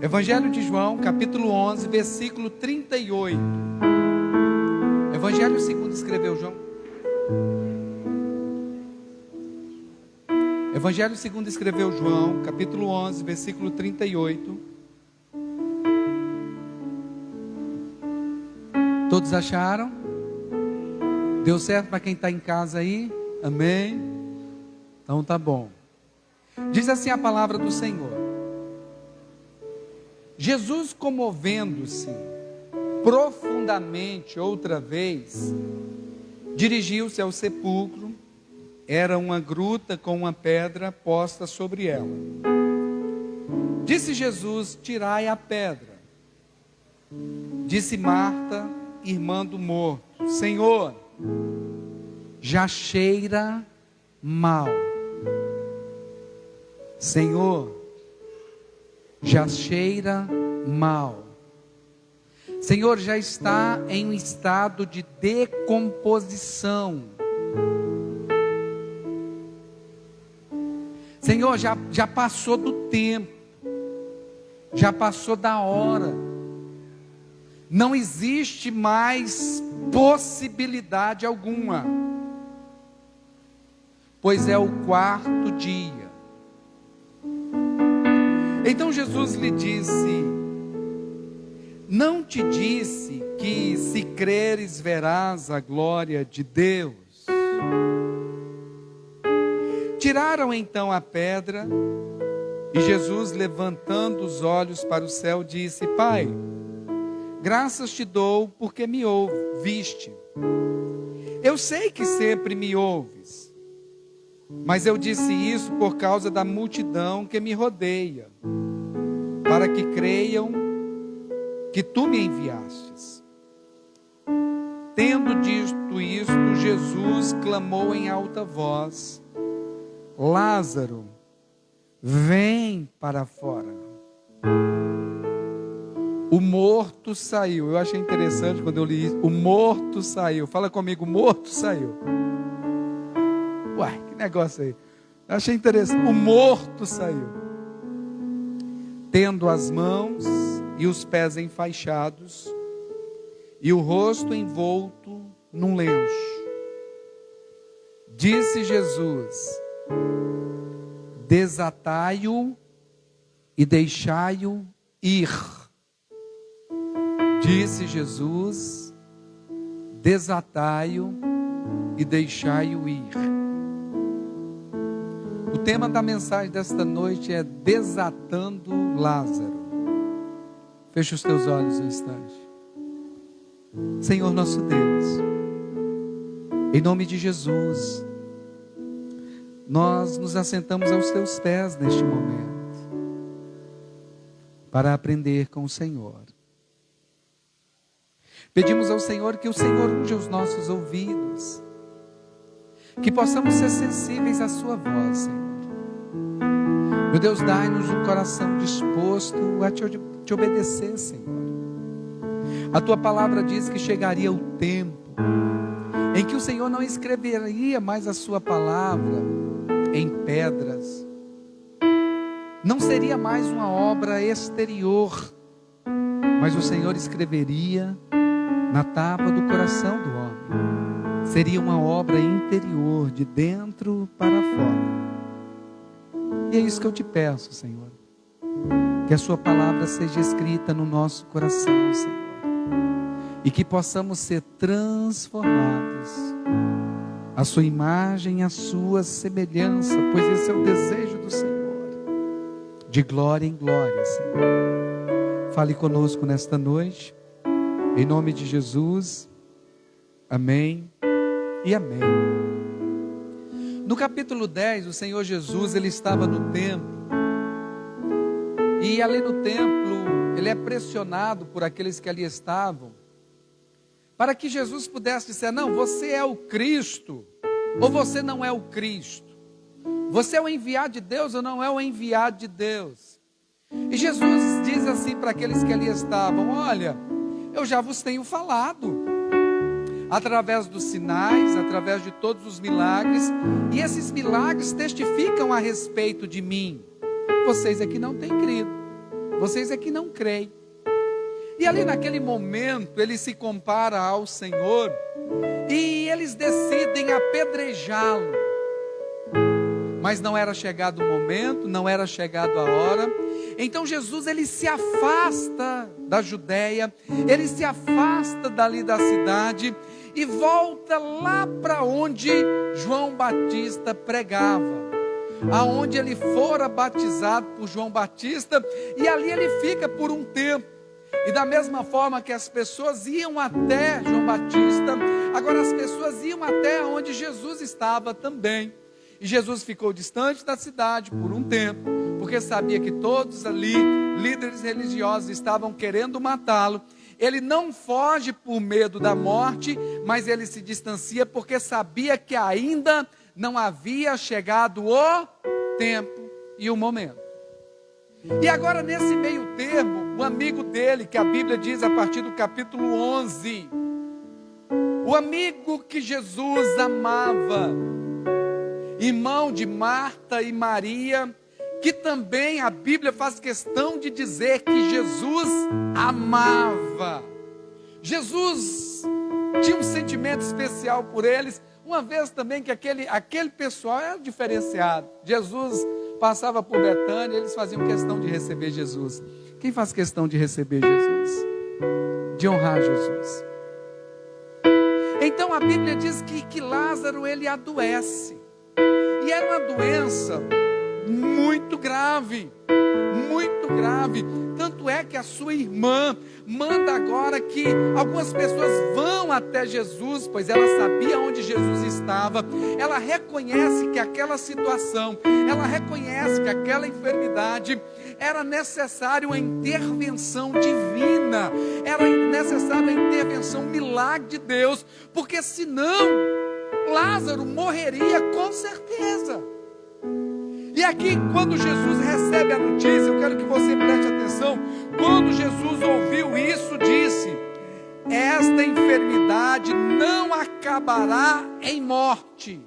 Evangelho de João, capítulo 11, versículo 38. Evangelho segundo escreveu João. Evangelho segundo escreveu João, capítulo 11, versículo 38. Todos acharam? Deu certo para quem está em casa aí? Amém? Então tá bom. Diz assim a palavra do Senhor: Jesus, comovendo-se profundamente outra vez, dirigiu-se ao sepulcro. Era uma gruta com uma pedra posta sobre ela. Disse Jesus: tirai a pedra. Disse Marta, irmã do morto: Senhor, já cheira mal. Senhor, já cheira mal. Senhor, já está em um estado de decomposição. Senhor, já passou do tempo, já passou da hora. Não existe mais possibilidade alguma, pois é o quarto dia. Então Jesus lhe disse: não te disse que se creres verás a glória de Deus? Tiraram então a pedra, e Jesus, levantando os olhos para o céu, disse: Pai, graças te dou porque me ouviste. Eu sei que sempre me ouves, mas eu disse isso por causa da multidão que me rodeia, para que creiam que tu me enviastes. Tendo dito isto, Jesus clamou em alta voz: Lázaro, vem para fora. O morto saiu. Eu achei interessante quando eu li isso. O morto saiu. Fala comigo: o morto saiu. Uai, que negócio aí. Eu achei interessante. O morto saiu, tendo as mãos e os pés enfaixados e o rosto envolto num lenço. Disse Jesus: desatai-o e deixai-o ir. Disse Jesus: desatai-o e deixai-o ir. O tema da mensagem desta noite é desatando Lázaro. Feche os teus olhos um instante. Senhor nosso Deus, em nome de Jesus, nós nos assentamos aos teus pés neste momento, para aprender com o Senhor. Pedimos ao Senhor que o Senhor unja os nossos ouvidos, que possamos ser sensíveis à sua voz, Senhor. Meu Deus, dai-nos um coração disposto a te obedecer, Senhor. A tua palavra diz que chegaria o tempo em que o Senhor não escreveria mais a sua palavra em pedras. Não seria mais uma obra exterior, mas o Senhor escreveria na tábua do coração do homem. Seria uma obra interior, de dentro para fora. E é isso que eu te peço, Senhor, que a sua palavra seja escrita no nosso coração, Senhor, e que possamos ser transformados à sua imagem, à sua semelhança, pois esse é o desejo do Senhor, de glória em glória, Senhor. Fale conosco nesta noite, em nome de Jesus. Amém e amém. No capítulo 10, o Senhor Jesus, ele estava no templo, e ali no templo, ele é pressionado por aqueles que ali estavam, para que Jesus pudesse dizer: não, você é o Cristo, ou você não é o Cristo, você é o enviado de Deus ou não é o enviado de Deus. E Jesus diz assim para aqueles que ali estavam: olha, eu já vos tenho falado, através dos sinais, através de todos os milagres, e esses milagres testificam a respeito de mim. Vocês aqui não têm crido. vocês é que não creem. E ali naquele momento, ele se compara ao Senhor, e eles decidem apedrejá-lo. Mas não era chegado o momento, não era chegado a hora. Então Jesus, ele se afasta da Judéia, ele se afasta dali da cidade e volta lá para onde João Batista pregava, aonde ele fora batizado por João Batista, e ali ele fica por um tempo. E da mesma forma que as pessoas iam até João Batista, agora as pessoas iam até onde Jesus estava também. E Jesus ficou distante da cidade por um tempo, porque sabia que todos ali, líderes religiosos, estavam querendo matá-lo. Ele não foge por medo da morte, mas ele se distancia porque sabia que ainda não havia chegado o tempo e o momento. E agora, nesse meio termo, o amigo dele, que a Bíblia diz a partir do capítulo 11, o amigo que Jesus amava, irmão de Marta e Maria, que também a Bíblia faz questão de dizer que Jesus amava. Jesus tinha um sentimento especial por eles, uma vez também que aquele pessoal era diferenciado. Jesus passava por Betânia, eles faziam questão de receber Jesus. Quem faz questão de receber Jesus? De honrar Jesus. Então a Bíblia diz que Lázaro, ele adoece. E era uma doença muito grave, muito grave. Tanto é que a sua irmã manda agora que algumas pessoas vão até Jesus, pois ela sabia onde Jesus estava. Ela reconhece que aquela situação, ela reconhece que aquela enfermidade era necessária uma intervenção divina, era necessária uma intervenção, um milagre de Deus, porque senão Lázaro morreria com certeza. E aqui, quando Jesus recebe a notícia, eu quero que você preste atenção. Quando Jesus ouviu isso, disse: esta enfermidade não acabará em morte,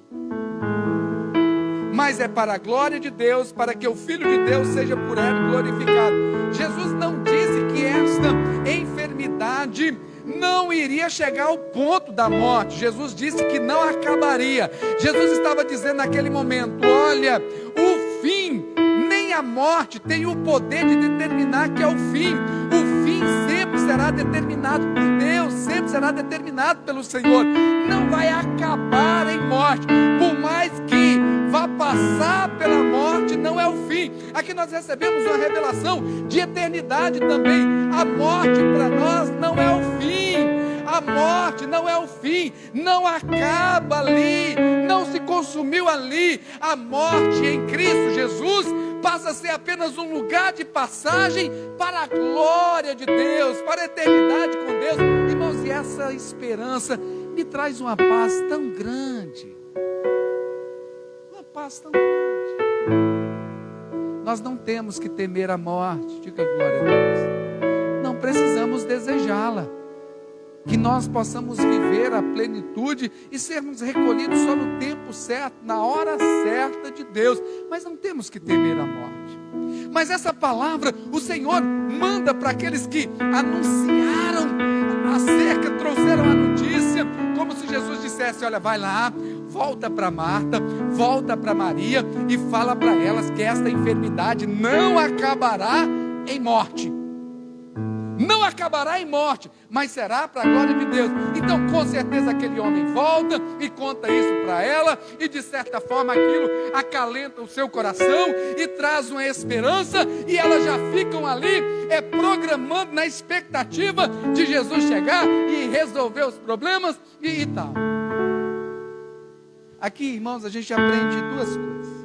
mas é para a glória de Deus, para que o Filho de Deus seja por ela glorificado. Jesus não disse que esta enfermidade não iria chegar ao ponto da morte. Jesus disse que não acabaria. Jesus estava dizendo naquele momento: olha, o fim, nem a morte tem o poder de determinar que é o fim. O fim sempre será determinado por Deus, sempre será determinado pelo Senhor. Não vai acabar em morte, por mais que vá passar pela morte, não é o fim. Aqui nós recebemos uma revelação de eternidade também. A morte para nós não é o fim. A morte não é o fim, não acaba ali, não se consumiu ali. A morte em Cristo Jesus passa a ser apenas um lugar de passagem para a glória de Deus, para a eternidade com Deus. Irmãos, e essa esperança me traz uma paz tão grande, uma paz tão grande. Nós não temos que temer a morte, diga glória a Deus. Não precisamos desejá-la. Que nós possamos viver a plenitude e sermos recolhidos só no tempo certo, na hora certa de Deus. Mas não temos que temer a morte. Mas essa palavra o Senhor manda para aqueles que anunciaram acerca, trouxeram a notícia, como se Jesus dissesse: olha, vai lá, volta para Marta, volta para Maria e fala para elas que esta enfermidade não acabará em morte. Não acabará em morte, mas será para a glória de Deus. Então, com certeza, aquele homem volta e conta isso para ela, e de certa forma aquilo acalenta o seu coração e traz uma esperança, e elas já ficam ali programando na expectativa de Jesus chegar e resolver os problemas e tal. Aqui, irmãos, a gente aprende duas coisas.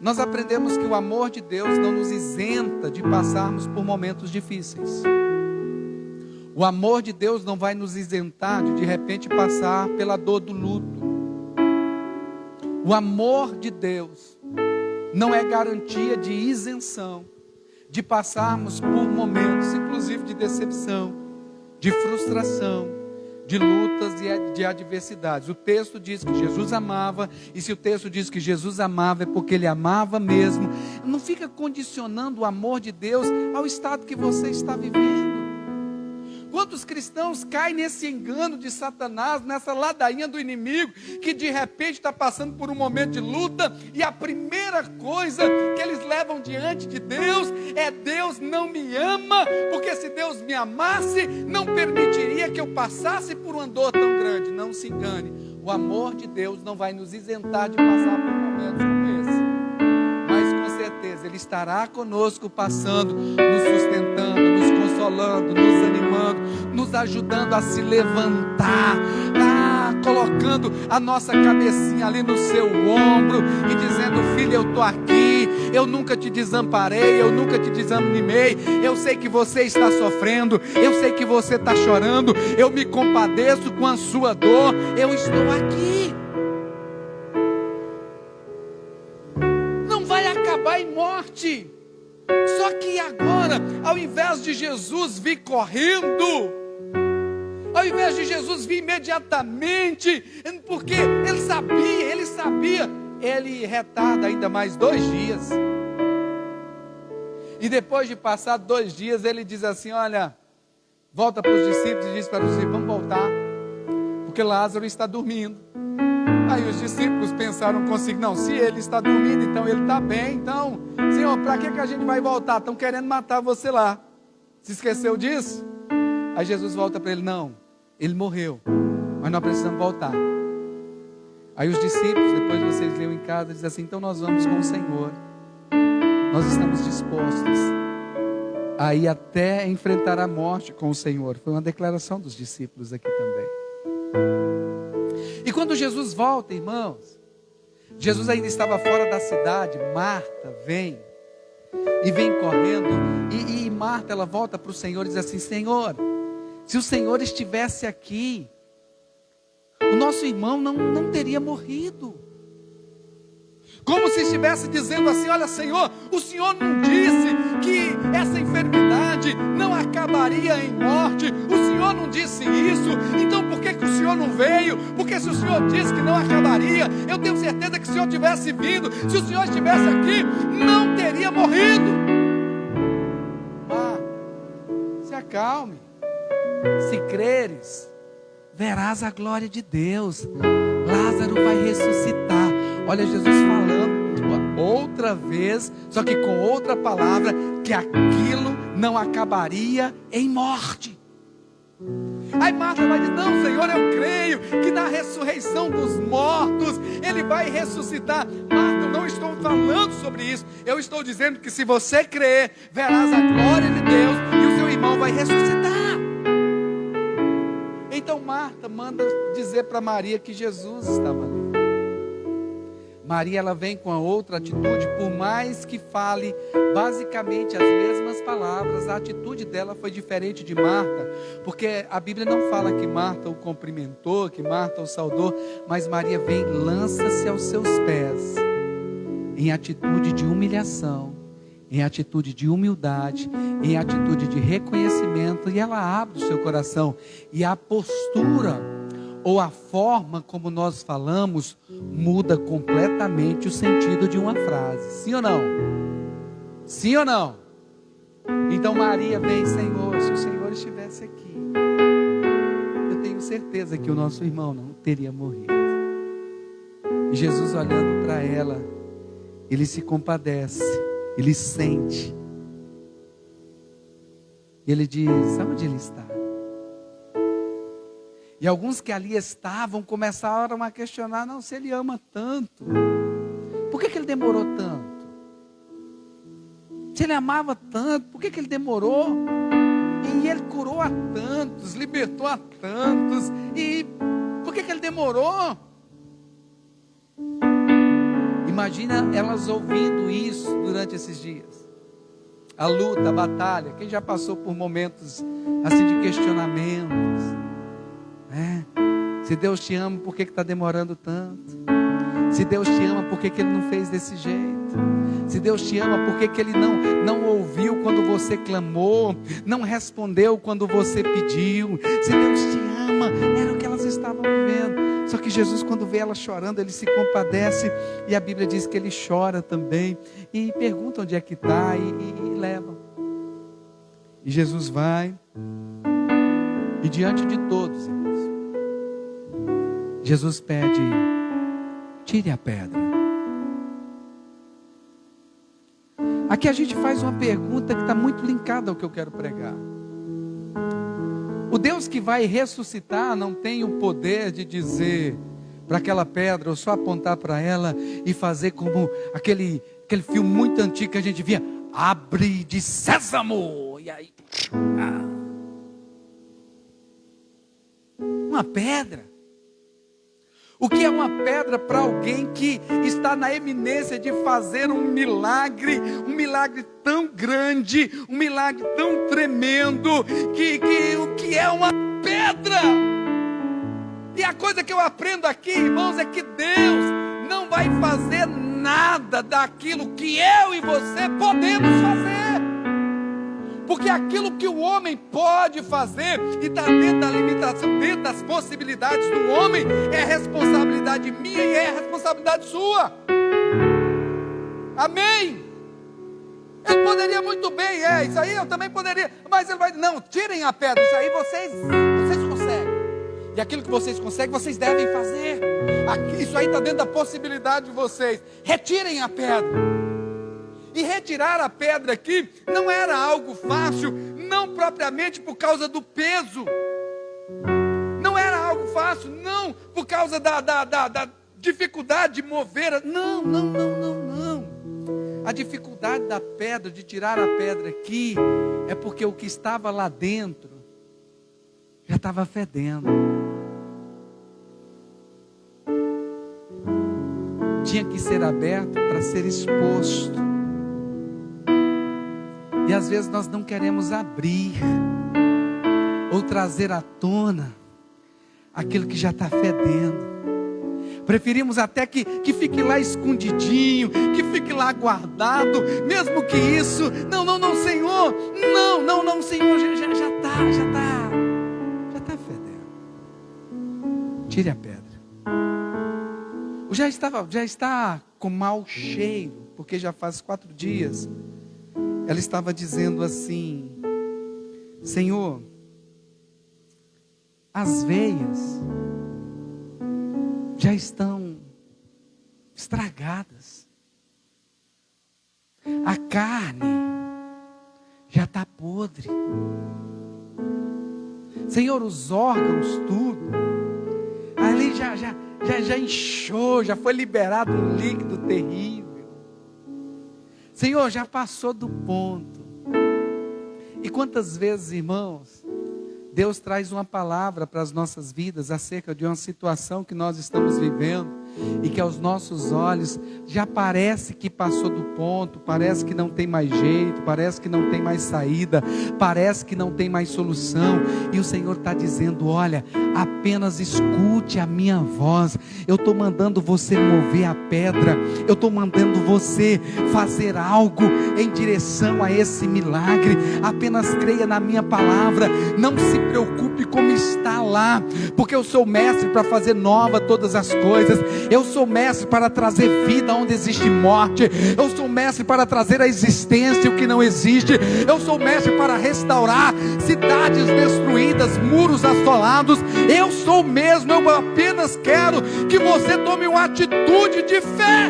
Nós aprendemos que o amor de Deus não nos isenta de passarmos por momentos difíceis. O amor de Deus não vai nos isentar de repente passar pela dor do luto. O amor de Deus não é garantia de isenção de passarmos por momentos, inclusive de decepção, de frustração, de lutas e de adversidades. O texto diz que Jesus amava, e se o texto diz que Jesus amava, é porque Ele amava mesmo. Não fica condicionando o amor de Deus ao estado que você está vivendo. Quantos cristãos caem nesse engano de Satanás, nessa ladainha do inimigo, que de repente está passando por um momento de luta, e a primeira coisa que eles levam diante de Deus é: Deus não me ama, porque se Deus me amasse, não permitiria que eu passasse por uma dor tão grande. Não se engane, o amor de Deus não vai nos isentar de passar por momentos como esse, mas com certeza Ele estará conosco passando, nos sustentando, nos consolando, nos animando, nos ajudando a se levantar, colocando a nossa cabecinha ali no seu ombro e dizendo: filho, eu estou aqui, eu nunca te desamparei, eu nunca te desanimei, eu sei que você está sofrendo, eu sei que você está chorando, eu me compadeço com a sua dor, eu estou aqui. Não vai acabar em morte. Só que agora, ao invés de Jesus vir correndo, ao invés de Jesus vir imediatamente, porque ele sabia, ele retarda ainda mais 2 dias. E depois de passar 2 dias, ele diz assim: olha, volta para os discípulos e diz para os discípulos: vamos voltar, porque Lázaro está dormindo. Aí os discípulos pensaram consigo: não, se ele está dormindo, então ele está bem. Então, Senhor, para que a gente vai voltar? Estão querendo matar você lá. Se esqueceu disso? Aí Jesus volta para ele: não, ele morreu, mas nós precisamos voltar. Aí os discípulos, depois vocês leiam em casa, dizem assim: então nós vamos com o Senhor, nós estamos dispostos a ir até enfrentar a morte com o Senhor. Foi uma declaração dos discípulos aqui também. E quando Jesus volta, irmãos, Jesus ainda estava fora da cidade. Marta vem correndo, e Marta, ela volta para o Senhor e diz assim: Senhor, se o Senhor estivesse aqui, o nosso irmão não teria morrido. Como se estivesse dizendo assim: olha, Senhor, o Senhor não disse que essa enfermidade não acabaria em morte, o Senhor não disse isso, então por que o Senhor não veio? Porque se o Senhor disse que não acabaria, eu tenho certeza que se o Senhor tivesse vindo, se o Senhor estivesse aqui, não teria morrido. Se acalme, se creres, verás a glória de Deus. Lázaro vai ressuscitar. Olha Jesus falando outra vez, só que com outra palavra, que aquilo não acabaria em morte. Aí Marta vai dizer: não, Senhor, eu creio que na ressurreição dos mortos Ele vai ressuscitar. Marta, eu não estou falando sobre isso, eu estou dizendo que se você crer, verás a glória de Deus e o seu irmão vai ressuscitar. Então Marta manda dizer para Maria que Jesus estava ali. Maria, ela vem com a outra atitude, por mais que fale basicamente as mesmas palavras, a atitude dela foi diferente de Marta, porque a Bíblia não fala que Marta o cumprimentou, que Marta o saudou, mas Maria vem, lança-se aos seus pés, em atitude de humilhação, em atitude de humildade, em atitude de reconhecimento, e ela abre o seu coração, e a postura ou a forma como nós falamos muda completamente o sentido de uma frase. Sim ou não? Sim ou não? Então Maria vem: Senhor, se o Senhor estivesse aqui, eu tenho certeza que o nosso irmão não teria morrido. E Jesus, olhando para ela, Ele se compadece, Ele sente. E Ele diz: aonde ele está? E alguns que ali estavam começaram a questionar: não, se ele ama tanto, por que ele demorou tanto? Se ele amava tanto, por que ele demorou? E ele curou a tantos, libertou a tantos, e por que ele demorou? Imagina elas ouvindo isso durante esses dias. A luta, a batalha. Quem já passou por momentos assim de questionamentos? Se Deus te ama, por que está demorando tanto? Se Deus te ama, por que Ele não fez desse jeito? Se Deus te ama, por que Ele não ouviu quando você clamou? Não respondeu quando você pediu? Se Deus te ama, drama, era o que elas estavam vivendo. Só que Jesus, quando vê ela chorando, ele se compadece, e a Bíblia diz que ele chora também, e pergunta onde é que está, e leva. E Jesus vai, e diante de todos, irmãos, Jesus pede: tire a pedra. Aqui a gente faz uma pergunta que está muito linkada ao que eu quero pregar. O Deus que vai ressuscitar não tem o poder de dizer para aquela pedra, ou só apontar para ela e fazer como aquele filme muito antigo que a gente via: abre de sésamo, e aí uma pedra. O que é uma pedra para alguém que está na eminência de fazer um milagre tão grande, um milagre tão tremendo, que o que é uma pedra? E a coisa que eu aprendo aqui, irmãos, é que Deus não vai fazer nada daquilo que eu e você podemos fazer. Porque aquilo que o homem pode fazer e está dentro da limitação, dentro das possibilidades do homem, é responsabilidade minha e é responsabilidade sua. Amém? Ele poderia muito bem, isso aí eu também poderia, mas ele vai, não, tirem a pedra, isso aí vocês conseguem. E aquilo que vocês conseguem, vocês devem fazer. Isso aí está dentro da possibilidade de vocês. Retirem a pedra. E retirar a pedra aqui não era algo fácil, não propriamente por causa do peso. Não era algo fácil, não por causa da dificuldade de mover. Não. A dificuldade da pedra, de tirar a pedra aqui, é porque o que estava lá dentro já estava fedendo. Tinha que ser aberto para ser exposto. E às vezes nós não queremos abrir ou trazer à tona aquilo que já está fedendo. Preferimos até que fique lá escondidinho, que fique lá guardado, mesmo que isso, não, Senhor, não, Senhor, já está fedendo. Tire a pedra. Já está com mau cheiro, porque já faz 4 dias. Ela estava dizendo assim: Senhor, as veias já estão estragadas, a carne já está podre, Senhor, os órgãos, tudo, ali já inchou, já foi liberado um líquido terrível. Senhor, já passou do ponto. E quantas vezes, irmãos, Deus traz uma palavra para as nossas vidas acerca de uma situação que nós estamos vivendo e que aos nossos olhos já parece que passou do ponto, parece que não tem mais jeito, parece que não tem mais saída, parece que não tem mais solução, e o Senhor está dizendo: olha, apenas escute a minha voz. Eu estou mandando você mover a pedra, eu estou mandando você fazer algo em direção a esse milagre. Apenas creia na minha palavra, não se preocupe como está lá, porque eu sou mestre para fazer nova todas as coisas. Eu sou mestre para trazer vida onde existe morte. Eu sou mestre para trazer a existência o que não existe. Eu sou mestre para restaurar cidades destruídas, muros assolados. Eu sou mesmo, eu apenas quero que você tome uma atitude de fé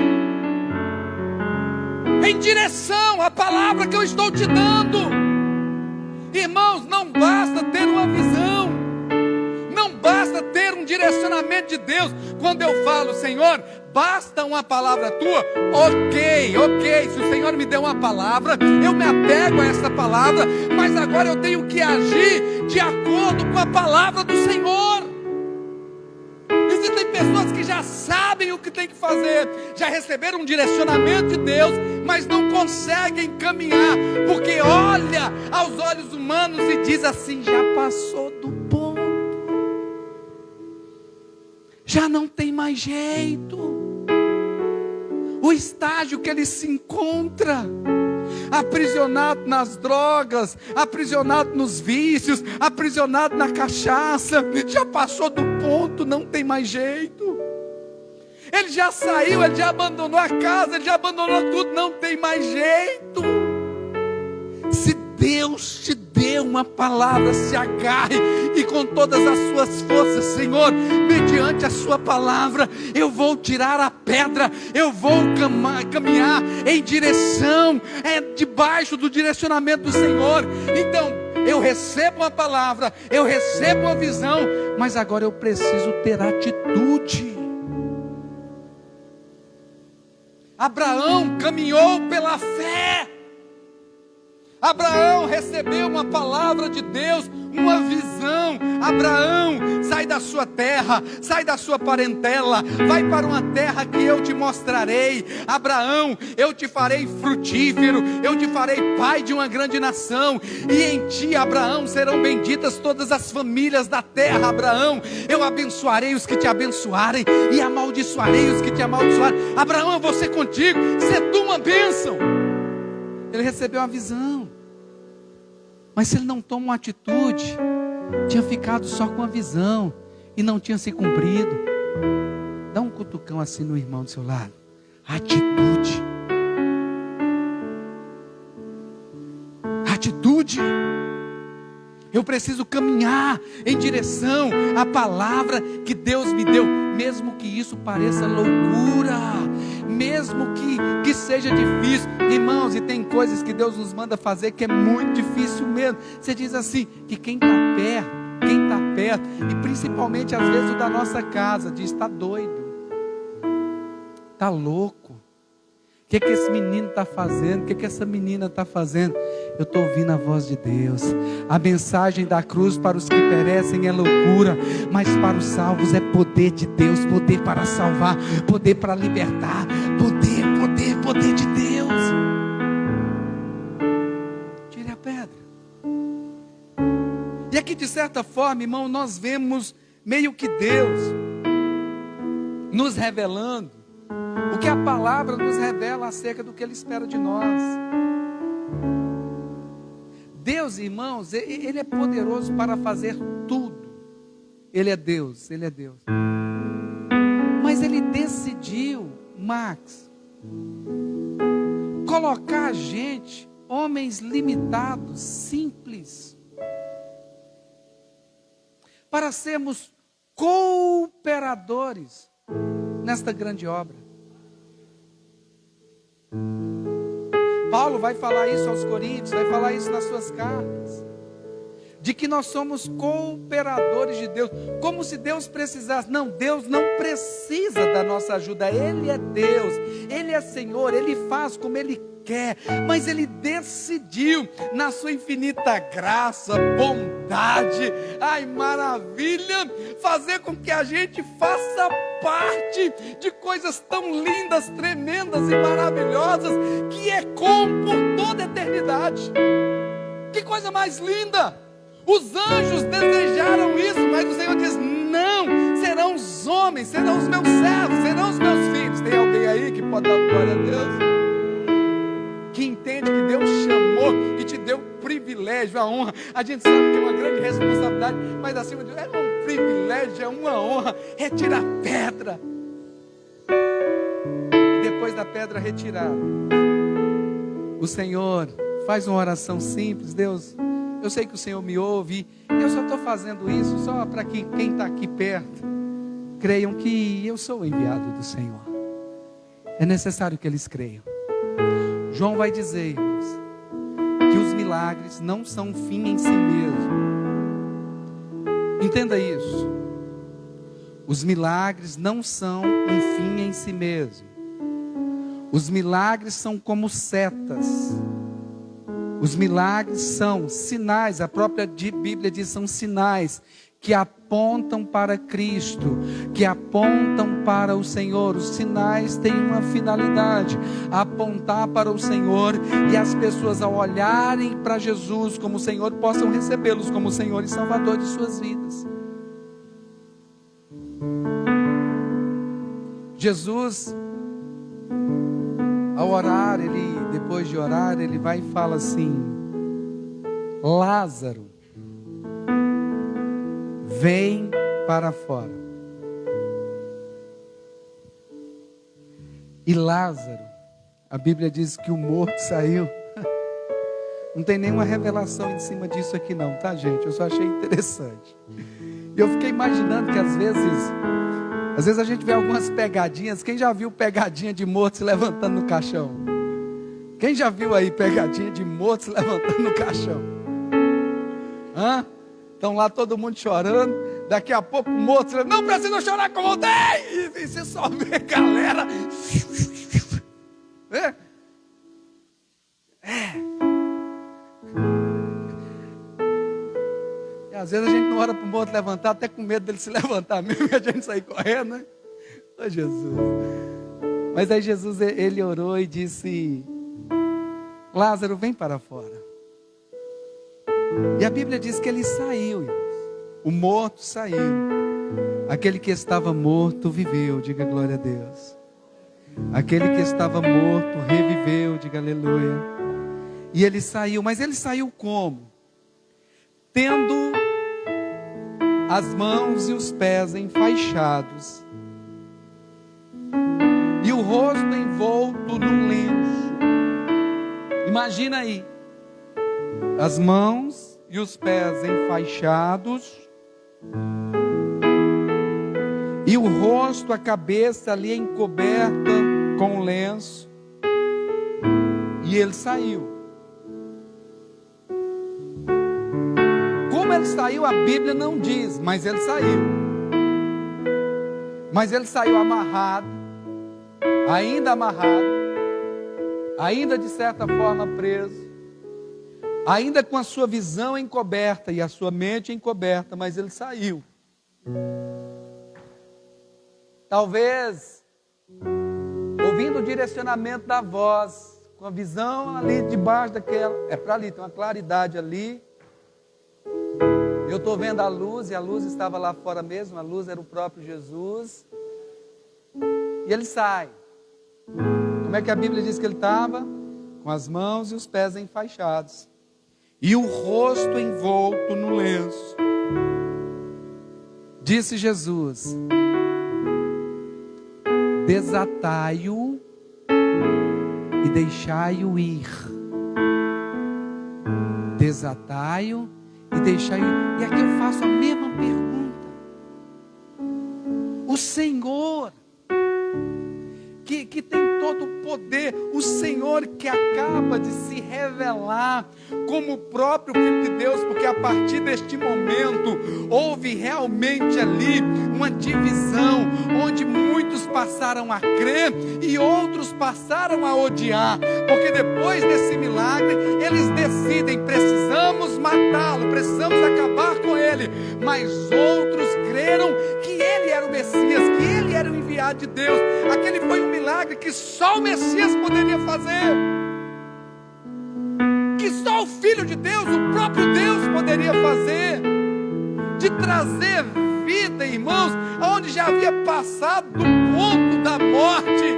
em direção à palavra que eu estou te dando. Irmãos, não basta ter uma visão, não basta ter um direcionamento de Deus. Quando eu falo: Senhor, basta uma palavra tua, ok, se o Senhor me deu uma palavra, eu me apego a essa palavra, mas agora eu tenho que agir de acordo com a palavra do Senhor. Existem pessoas que já sabem o que tem que fazer, já receberam um direcionamento de Deus, mas não conseguem caminhar, porque olha aos olhos humanos e diz assim: já passou do ponto, já não tem mais jeito. O estágio que ele se encontra aprisionado nas drogas, aprisionado nos vícios, aprisionado na cachaça, já passou do ponto, não tem mais jeito. Ele já saiu, ele já abandonou a casa, ele já abandonou tudo, não tem mais jeito. Se Deus te deu uma palavra, se agarre e com todas as suas forças, Senhor, mediante a sua palavra, eu vou tirar a pedra, eu vou caminhar em direção, debaixo do direcionamento do Senhor. Então, eu recebo uma palavra, eu recebo uma visão, mas agora eu preciso ter atitude. Abraão caminhou pela fé. Abraão recebeu uma palavra de Deus, uma visão. Abraão, sai da sua terra, sai da sua parentela, vai para uma terra que eu te mostrarei. Abraão, eu te farei frutífero, eu te farei pai de uma grande nação, e em ti, Abraão, serão benditas todas as famílias da terra. Abraão, eu abençoarei os que te abençoarem, e amaldiçoarei os que te amaldiçoarem. Abraão, eu vou ser contigo, ser tu uma bênção. Ele recebeu uma visão, mas se ele não toma uma atitude, tinha ficado só com a visão e não tinha se cumprido. Dá um cutucão assim no irmão do seu lado. Atitude. Atitude. Eu preciso caminhar em direção à palavra que Deus me deu, mesmo que isso pareça loucura, mesmo que seja difícil. Irmãos, e tem coisas que Deus nos manda fazer que é muito difícil mesmo. Você diz assim, que quem está perto, e principalmente às vezes o da nossa casa, diz, está doido, está louco. O que esse menino está fazendo? O que essa menina está fazendo? Eu estou ouvindo a voz de Deus. A mensagem da cruz para os que perecem é loucura, mas para os salvos é poder de Deus. Poder para salvar, poder para libertar, poder de Deus. Tire a pedra. E aqui de certa forma, irmão, nós vemos meio que Deus nos revelando o que a palavra nos revela acerca do que Ele espera de nós. Deus, irmãos, Ele é poderoso para fazer tudo. Ele é Deus, Ele é Deus. Mas Ele decidiu, Max, colocar a gente, homens limitados, simples, para sermos cooperadores nesta grande obra. Paulo vai falar isso aos Coríntios, vai falar isso nas suas cartas, de que nós somos cooperadores de Deus, como se Deus precisasse. Não, Deus não precisa da nossa ajuda. Ele é Deus, Ele é Senhor, Ele faz como Ele quer, mas Ele decidiu, na sua infinita graça, bondade, ai maravilha, fazer com que a gente faça parte de coisas tão lindas, tremendas e maravilhosas, que ecoam por toda a eternidade. Que coisa mais linda! Os anjos desejaram isso, mas o Senhor diz, não, serão os homens, serão os meus servos, serão os meus filhos. Tem alguém aí que pode dar glória a Deus? Que entende que Deus chamou e te deu privilégio, a honra. A gente sabe que é uma grande responsabilidade, mas acima de tudo, é um privilégio, é uma honra. Retira a pedra. E depois da pedra retirada, o Senhor faz uma oração simples. Deus, eu sei que o Senhor me ouve, eu só estou fazendo isso só para que quem está aqui perto creiam que eu sou o enviado do Senhor. É necessário que eles creiam. João vai dizer, irmãos, que os milagres não são um fim em si mesmo. Entenda isso. Os milagres não são um fim em si mesmo. Os milagres são como setas. Os milagres são sinais, a própria Bíblia diz, são sinais que apontam para Cristo, que apontam para o Senhor. Os sinais têm uma finalidade, apontar para o Senhor, e as pessoas, ao olharem para Jesus como o Senhor, possam recebê-los como o Senhor e Salvador de suas vidas. Jesus, ao orar, ele, depois depois de orar, ele vai e fala assim: Lázaro, vem para fora. E Lázaro, a Bíblia diz que o morto saiu. Não tem nenhuma revelação em cima disso aqui não, tá, gente? Eu só achei interessante. E eu fiquei imaginando que às vezes a gente vê algumas pegadinhas. Quem já viu pegadinha de morto se levantando no caixão? Quem já viu aí pegadinha de morto se levantando no caixão? Hã? Estão lá todo mundo chorando. Daqui a pouco o morto diz: não precisa chorar que eu voltei. E você só vê galera. E às vezes a gente não ora para o morto levantar, até com medo dele se levantar mesmo e a gente sair correndo, né? Ô Jesus. Mas aí Jesus, ele orou e disse: Lázaro, vem para fora. E a Bíblia diz que ele saiu, o morto saiu, aquele que estava morto viveu, diga glória a Deus. Aquele que estava morto reviveu, diga aleluia. E ele saiu, mas ele saiu como? Tendo as mãos e os pés enfaixados e o rosto envolto num lenço. Imagina aí, as mãos e os pés enfaixados e o rosto, a cabeça ali encoberta com um lenço. E ele saiu. Como ele saiu, a Bíblia não diz, mas ele saiu. Mas ele saiu amarrado, ainda de certa forma preso, ainda com a sua visão encoberta e a sua mente encoberta, mas ele saiu. Talvez ouvindo o direcionamento da voz, com a visão ali debaixo daquela, é para ali, tem uma claridade ali. Eu estou vendo a luz, e a luz estava lá fora mesmo, a luz era o próprio Jesus. E ele sai. Como é que a Bíblia diz que ele estava? Com as mãos e os pés enfaixados, e o rosto envolto no lenço. Disse Jesus: desatai-o e deixai-o ir. Desatai-o e deixai-o ir. E aqui eu faço a mesma pergunta. O Senhor, que tem todo o poder, o Senhor que acaba de se revelar como o próprio Filho de Deus, porque a partir deste momento houve realmente ali uma divisão, onde muitos passaram a crer e outros passaram a odiar, porque depois desse milagre eles decidem: precisamos matá-lo, precisamos acabar com ele, mas outros creram que ele era o Messias, que ele era o enviado de Deus. Aquele foi um milagre que só o Messias poderia fazer, que só o Filho de Deus, o próprio Deus, poderia fazer, de trazer vida, irmãos, onde já havia passado do ponto da morte,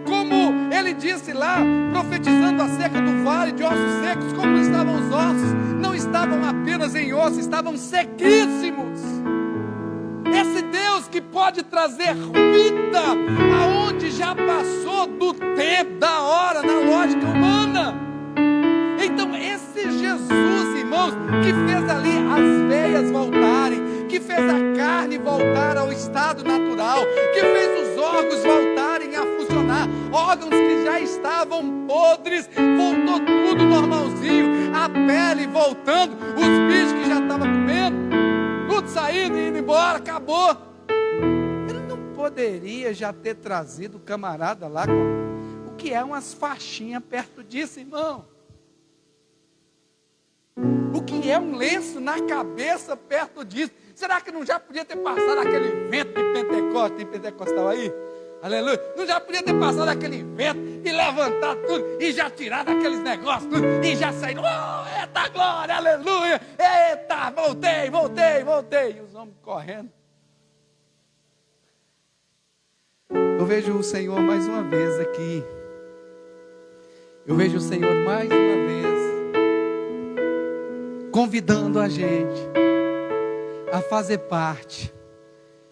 como ele disse lá, profetizando acerca do vale de ossos secos. Como estavam os ossos? Não estavam apenas em ossos, estavam sequíssimos. Esse Deus que pode trazer vida aonde já passou do tempo, da hora, na lógica humana. Então esse Jesus, irmãos, que fez ali as veias voltarem, que fez a carne voltar ao estado natural, que fez os órgãos voltarem a funcionar, órgãos que já estavam podres, voltou tudo normalzinho, a pele voltando, os bichos que já estavam comendo, tudo saindo e indo embora, acabou. Ele não poderia já ter trazido o camarada lá com o que é umas faixinhas perto disso, irmão? O que é um lenço na cabeça perto disso? Será que não já podia ter passado aquele vento de Pentecostes? Tem pentecostal aí? Aleluia. Não já podia ter passado aquele vento e levantado tudo e já tirado aqueles negócios tudo e já saído. Oh, eita glória, aleluia. Eita, voltei. E os homens correndo. Eu vejo o Senhor mais uma vez aqui. eu vejo o Senhor mais uma vez convidando a gente a fazer parte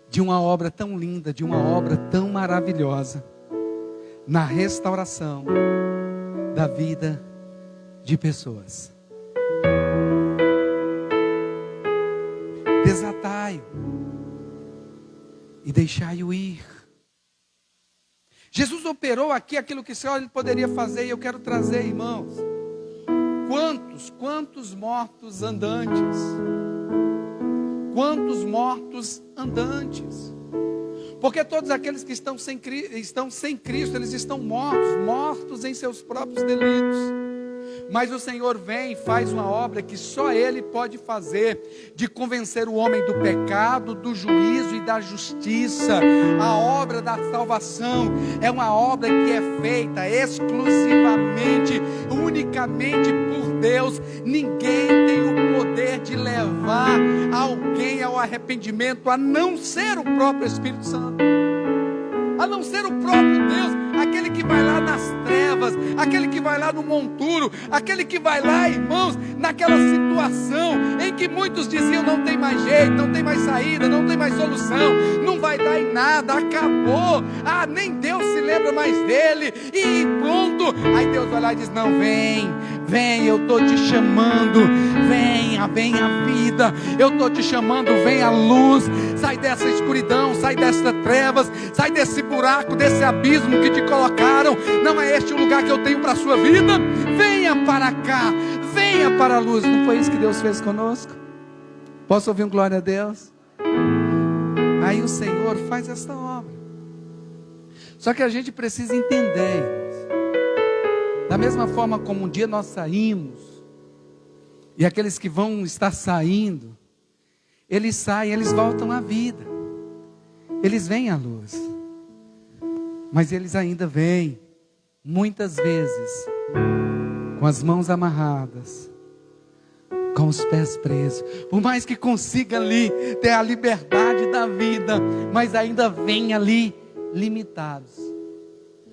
de uma obra tão linda, de uma obra tão maravilhosa, na restauração da vida de pessoas. Desatai-o e deixai-o ir. Jesus operou aqui aquilo que só ele poderia fazer, e eu quero trazer, irmãos, quantos mortos andantes, quantos mortos andantes, porque todos aqueles que estão sem Cristo, eles estão mortos em seus próprios delitos. Mas o Senhor vem e faz uma obra que só Ele pode fazer, de convencer o homem do pecado, do juízo e da justiça. A obra da salvação é uma obra que é feita exclusivamente, unicamente por Deus. Ninguém tem o poder de levar alguém ao arrependimento, a não ser o próprio Espírito Santo, a não ser o próprio Deus. Aquele que vai lá nas trevas, aquele que vai lá no monturo, aquele que vai lá, irmãos, naquela situação em que muitos diziam: não tem mais jeito, não tem mais saída, não tem mais solução, não vai dar em nada, acabou, nem Deus se lembra mais dele, e pronto. Aí Deus vai lá e diz: não, vem, eu estou te chamando, vem a vida, eu estou te chamando, vem a luz, sai dessa escuridão, sai dessas trevas, sai desse buraco, desse abismo que te colocaram. Não é este o lugar que eu tenho para a sua vida. Venha para cá, venha para a luz. Não foi isso que Deus fez conosco? Posso ouvir um glória a Deus? Aí o Senhor faz esta obra. Só que a gente precisa entender, da mesma forma como um dia nós saímos, e aqueles que vão estar saindo, eles saem, eles voltam à vida, eles vêm à luz, mas eles ainda vêm, muitas vezes, com as mãos amarradas, com os pés presos. Por mais que consiga ali ter a liberdade da vida, mas ainda vem ali limitados,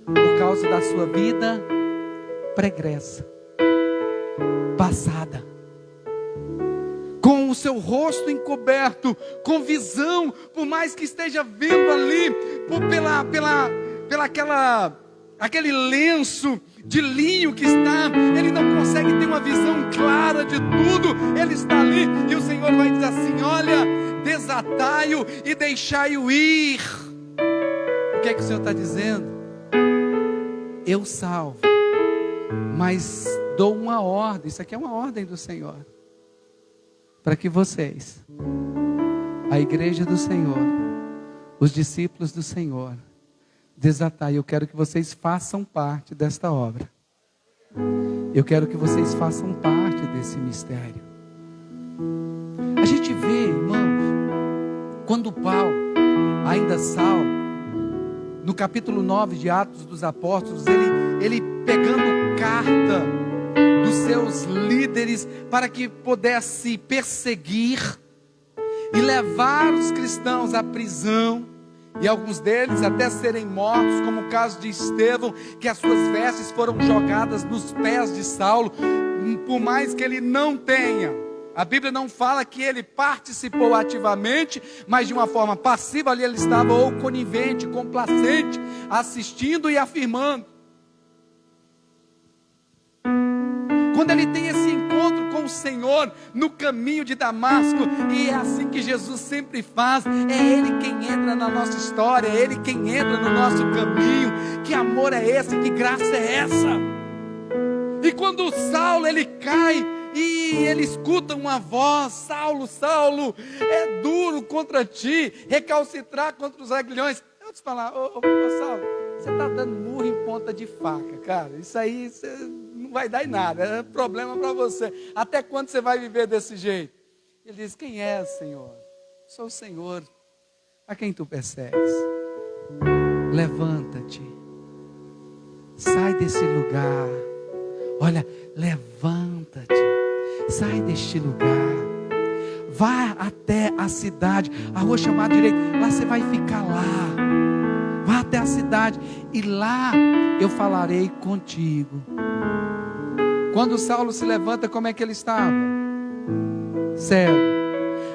por causa da sua vida pregressa, passada, com o seu rosto encoberto, com visão, por mais que esteja vendo ali, aquele lenço de linho que está, ele não consegue ter uma visão clara de tudo. Ele está ali e o Senhor vai dizer assim: olha, desatai-o e deixai-o ir. O que é que o Senhor está dizendo? Eu salvo, mas dou uma ordem. Isso aqui é uma ordem do Senhor, para que vocês, a igreja do Senhor, os discípulos do Senhor, desatai. Eu quero que vocês façam parte desta obra. Eu quero que vocês façam parte desse mistério. A gente vê, irmãos, quando Paulo, ainda Saulo, no capítulo 9 de Atos dos Apóstolos, ele pegando carta dos seus líderes para que pudesse perseguir e levar os cristãos à prisão, e alguns deles até serem mortos, como o caso de Estevão, que as suas vestes foram jogadas nos pés de Saulo. Por mais que ele não tenha, a Bíblia não fala que ele participou ativamente, mas de uma forma passiva ali ele estava, ou conivente, complacente, assistindo e afirmando. Quando ele tem esse encontro com o Senhor no caminho de Damasco, e é assim que Jesus sempre faz, é Ele quem entra na nossa história, é Ele quem entra no nosso caminho. Que amor é esse? Que graça é essa? E quando Saulo ele cai e ele escuta uma voz: Saulo, Saulo, é duro contra ti recalcitrar contra os aguilhões. Eu vou te falar, ô Saulo, você está dando murro em ponta de faca, cara. Isso aí não vai dar em nada, é problema para você. Até quando você vai viver desse jeito? Ele diz: quem é, Senhor? Sou o Senhor a quem tu persegues. Levanta-te, sai desse lugar. Olha, levanta-te, sai deste lugar, vá até a cidade, a rua chamada direita, lá você vai ficar lá. Vá até a cidade, e lá eu falarei contigo. Quando Saulo se levanta, como é que ele estava? Cego.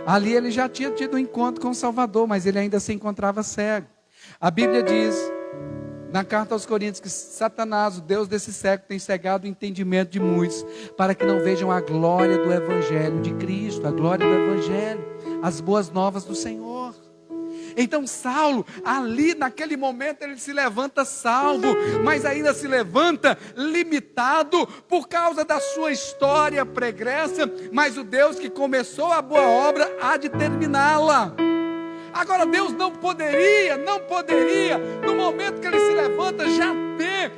Ali ele já tinha tido um encontro com o Salvador, mas ele ainda se encontrava cego. A Bíblia diz, na carta aos Coríntios, que Satanás, o Deus desse século, tem cegado o entendimento de muitos, para que não vejam a glória do Evangelho de Cristo, a glória do Evangelho, as boas novas do Senhor. Então Saulo, ali naquele momento, ele se levanta salvo, mas ainda se levanta limitado por causa da sua história pregressa, mas o Deus que começou a boa obra há de terminá-la. Agora Deus não poderia, no momento que ele se levanta, já ter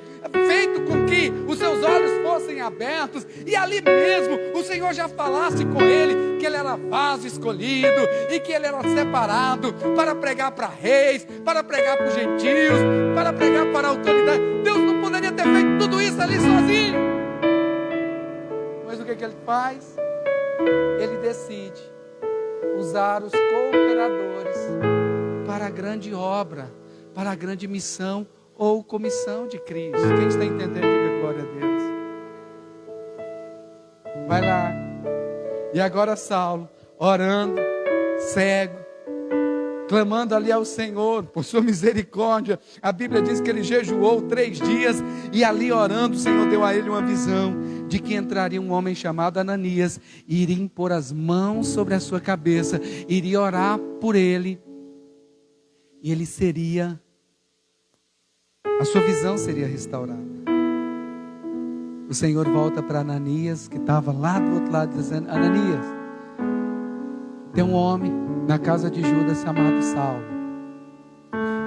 feito com que os seus olhos fossem abertos, e ali mesmo o Senhor já falasse com ele, que ele era vaso escolhido, e que ele era separado para pregar para reis, para pregar para os gentios, para pregar para a autoridade. Deus não poderia ter feito tudo isso ali sozinho. Mas o que ele faz? Ele decide usar os cooperadores para a grande obra, para a grande missão ou comissão de Cristo. Quem está entendendo? Diga glória a Deus. Vai lá. E agora Saulo, orando, cego, clamando ali ao Senhor por sua misericórdia. A Bíblia diz que ele jejuou 3 dias e ali orando, o Senhor deu a ele uma visão de que entraria um homem chamado Ananias, iria impor as mãos sobre a sua cabeça, iria orar por ele, e ele seria, a sua visão seria restaurada. O Senhor volta para Ananias, que estava lá do outro lado, dizendo: Ananias, tem um homem na casa de Judas chamado Saulo.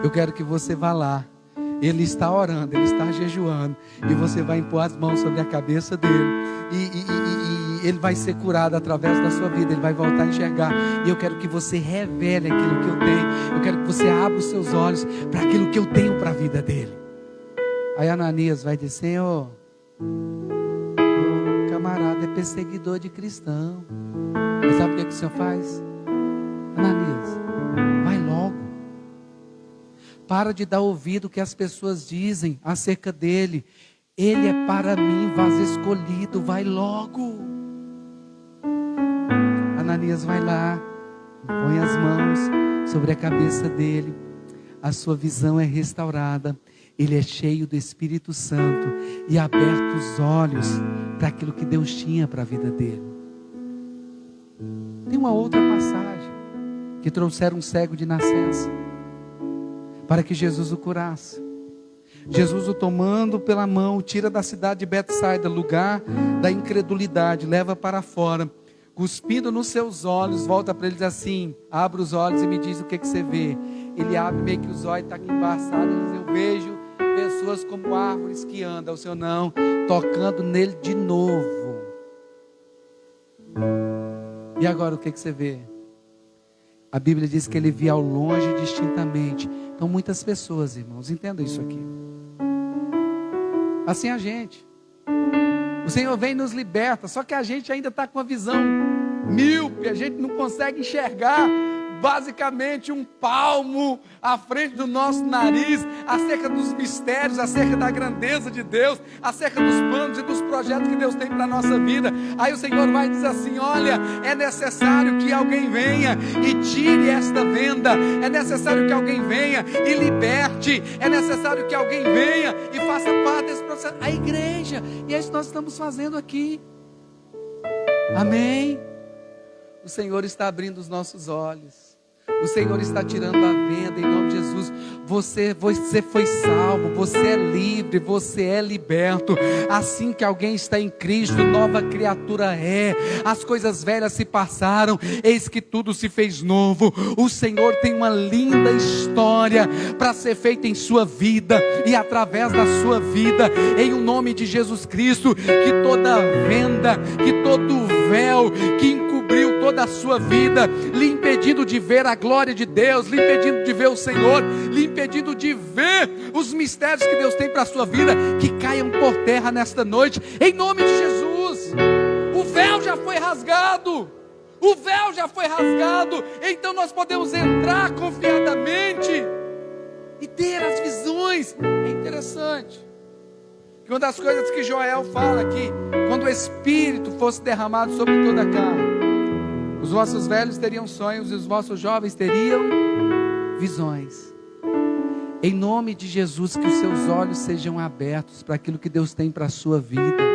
Eu quero que você vá lá. Ele está orando, ele está jejuando, e você vai impor as mãos sobre a cabeça dele, e ele vai ser curado através da sua vida, ele vai voltar a enxergar. E eu quero que você revele aquilo que eu tenho, eu quero que você abra os seus olhos para aquilo que eu tenho para a vida dele. Aí Ananias vai dizer: Senhor, o camarada é perseguidor de cristão. Mas sabe o que o Senhor faz? Ananias, vai logo. Para de dar ouvido ao que as pessoas dizem acerca dele. Ele é para mim vaso escolhido, vai logo. Ananias vai lá, põe as mãos sobre a cabeça dele. A sua visão é restaurada. Ele é cheio do Espírito Santo e aberto os olhos para aquilo que Deus tinha para a vida dele. Tem uma outra passagem que trouxeram um cego de nascença para que Jesus o curasse. Jesus o tomando pela mão, o tira da cidade de Betsaida, lugar da incredulidade, leva para fora, cuspindo nos seus olhos, volta para ele e diz assim: abre os olhos e me diz o que você vê. Ele abre meio que os olhos, está aqui embaçado, ele diz: eu vejo pessoas como árvores que andam. O Senhor não, tocando nele de novo. E agora o que você vê? A Bíblia diz que ele via ao longe distintamente. Então muitas pessoas, irmãos, entendam isso aqui. Assim a gente. O Senhor vem e nos liberta, só que a gente ainda está com a visão míope, a gente não consegue enxergar basicamente um palmo à frente do nosso nariz, acerca dos mistérios, acerca da grandeza de Deus, acerca dos planos e dos projetos que Deus tem para a nossa vida. Aí o Senhor vai dizer assim: olha, é necessário que alguém venha e tire esta venda, é necessário que alguém venha e liberte, é necessário que alguém venha e faça parte desse processo. A igreja, e é isso que nós estamos fazendo aqui. Amém? O Senhor está abrindo os nossos olhos. O Senhor está tirando a venda em nome de Jesus. Você foi salvo, você é livre, você é liberto. Assim que alguém está em Cristo, nova criatura é. As coisas velhas se passaram, eis que tudo se fez novo. O Senhor tem uma linda história para ser feita em sua vida e através da sua vida, em o nome de Jesus Cristo. Que toda venda, que todo véu que encobriu toda a sua vida, lhe impedindo de ver a glória de Deus, lhe impedindo de ver o Senhor, lhe impedindo de ver os mistérios que Deus tem para a sua vida, que caiam por terra nesta noite, em nome de Jesus. O véu já foi rasgado, o véu já foi rasgado, então nós podemos entrar confiadamente e ter as visões. É interessante que E uma das coisas que Joel fala que quando o Espírito fosse derramado sobre toda a carne, os vossos velhos teriam sonhos e os vossos jovens teriam visões. Em nome de Jesus, que os seus olhos sejam abertos para aquilo que Deus tem para a sua vida.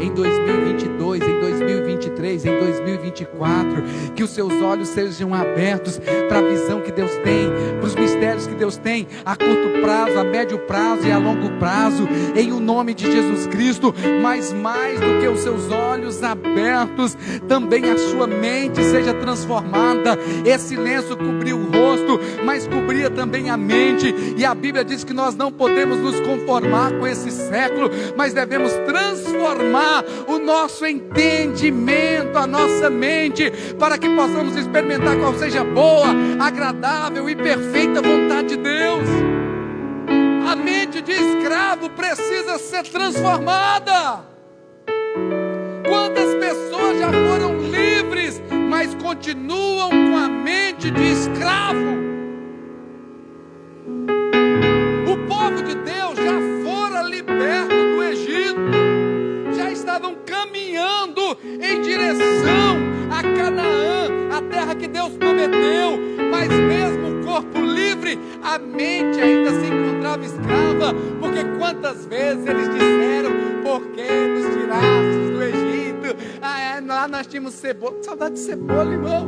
Em 2022, em 2023, em 2024, que os seus olhos sejam abertos para a visão que Deus tem, para os mistérios que Deus tem, a curto prazo, a médio prazo e a longo prazo, em o nome de Jesus Cristo. Mas mais do que os seus olhos abertos, também a sua mente seja transformada. Esse lenço cobriu o rosto, mas cobria também a mente, e a Bíblia diz que nós não podemos nos conformar com esse século, mas devemos transformar o nosso entendimento, a nossa mente, para que possamos experimentar qual seja a boa, agradável e perfeita vontade de Deus. A mente de escravo precisa ser transformada. Quantas pessoas já foram livres, mas continuam com a mente de escravo? O povo de Deus já fora liberto do Egito, já estavam caminhando em direção a Canaã, a terra que Deus prometeu, mas mesmo o corpo livre, a mente ainda se encontrava escrava, porque quantas vezes eles disseram: por que nos tirastes do Egito? Lá nós tínhamos cebola. Saudade de cebola, irmão.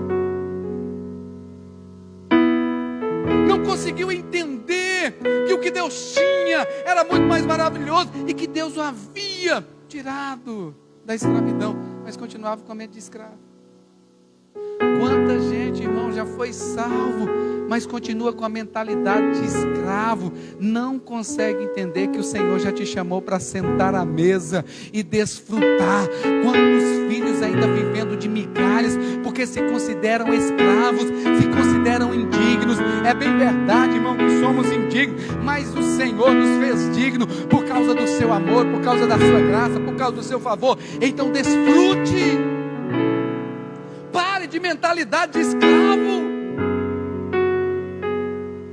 Não conseguiu entender que o que Deus tinha era muito mais maravilhoso e que Deus o havia tirado da escravidão, mas continuava com a mente de escravo. Quanta gente, irmão, já foi salvo, mas continua com a mentalidade de escravo, não consegue entender que o Senhor já te chamou para sentar à mesa e desfrutar. Quantos filhos ainda vivendo de migalhas, porque se consideram escravos, se consideram indignos. É bem verdade, irmão, que somos indignos, mas o Senhor nos fez dignos por causa do seu amor, por causa da sua graça, por causa do seu favor. Então desfrute. Pare de mentalidade de escravo.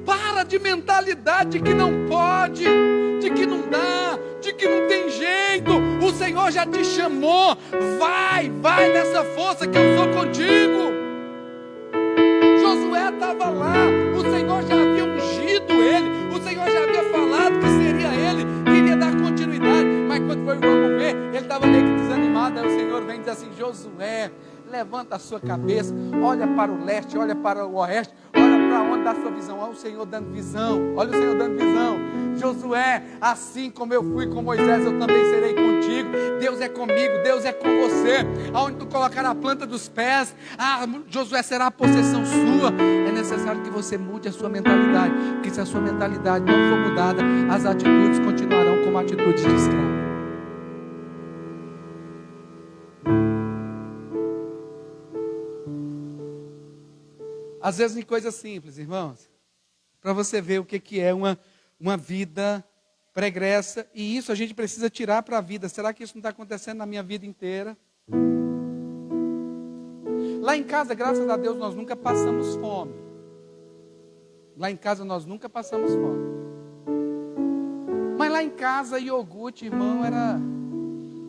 Para de mentalidade de que não pode, de que não dá, de que não tem jeito. O Senhor já te chamou. Vai nessa força que eu sou contigo. Josué estava lá, o Senhor já havia ungido ele, o Senhor já havia falado que seria ele, que iria dar continuidade. Mas quando foi o vamos ver, ele estava meio que desanimado. Aí o Senhor vem e diz assim: Josué, levanta a sua cabeça, olha para o leste, olha para o oeste, olha para onde dá a sua visão. Olha o Senhor dando visão, olha o Senhor dando visão. Josué, assim como eu fui com Moisés, eu também serei contigo. Deus é comigo, Deus é com você. Aonde tu colocar a planta dos pés, Josué, será a possessão sua. É necessário que você mude a sua mentalidade, porque se a sua mentalidade não for mudada, as atitudes continuarão como atitudes de escravo. Às vezes em coisas simples, irmãos, para você ver o que é uma vida pregressa, e isso a gente precisa tirar para a vida. Será que isso não está acontecendo na minha vida inteira? Lá em casa, graças a Deus, nós nunca passamos fome. Lá em casa nós nunca passamos fome. Mas lá em casa, iogurte, irmão, era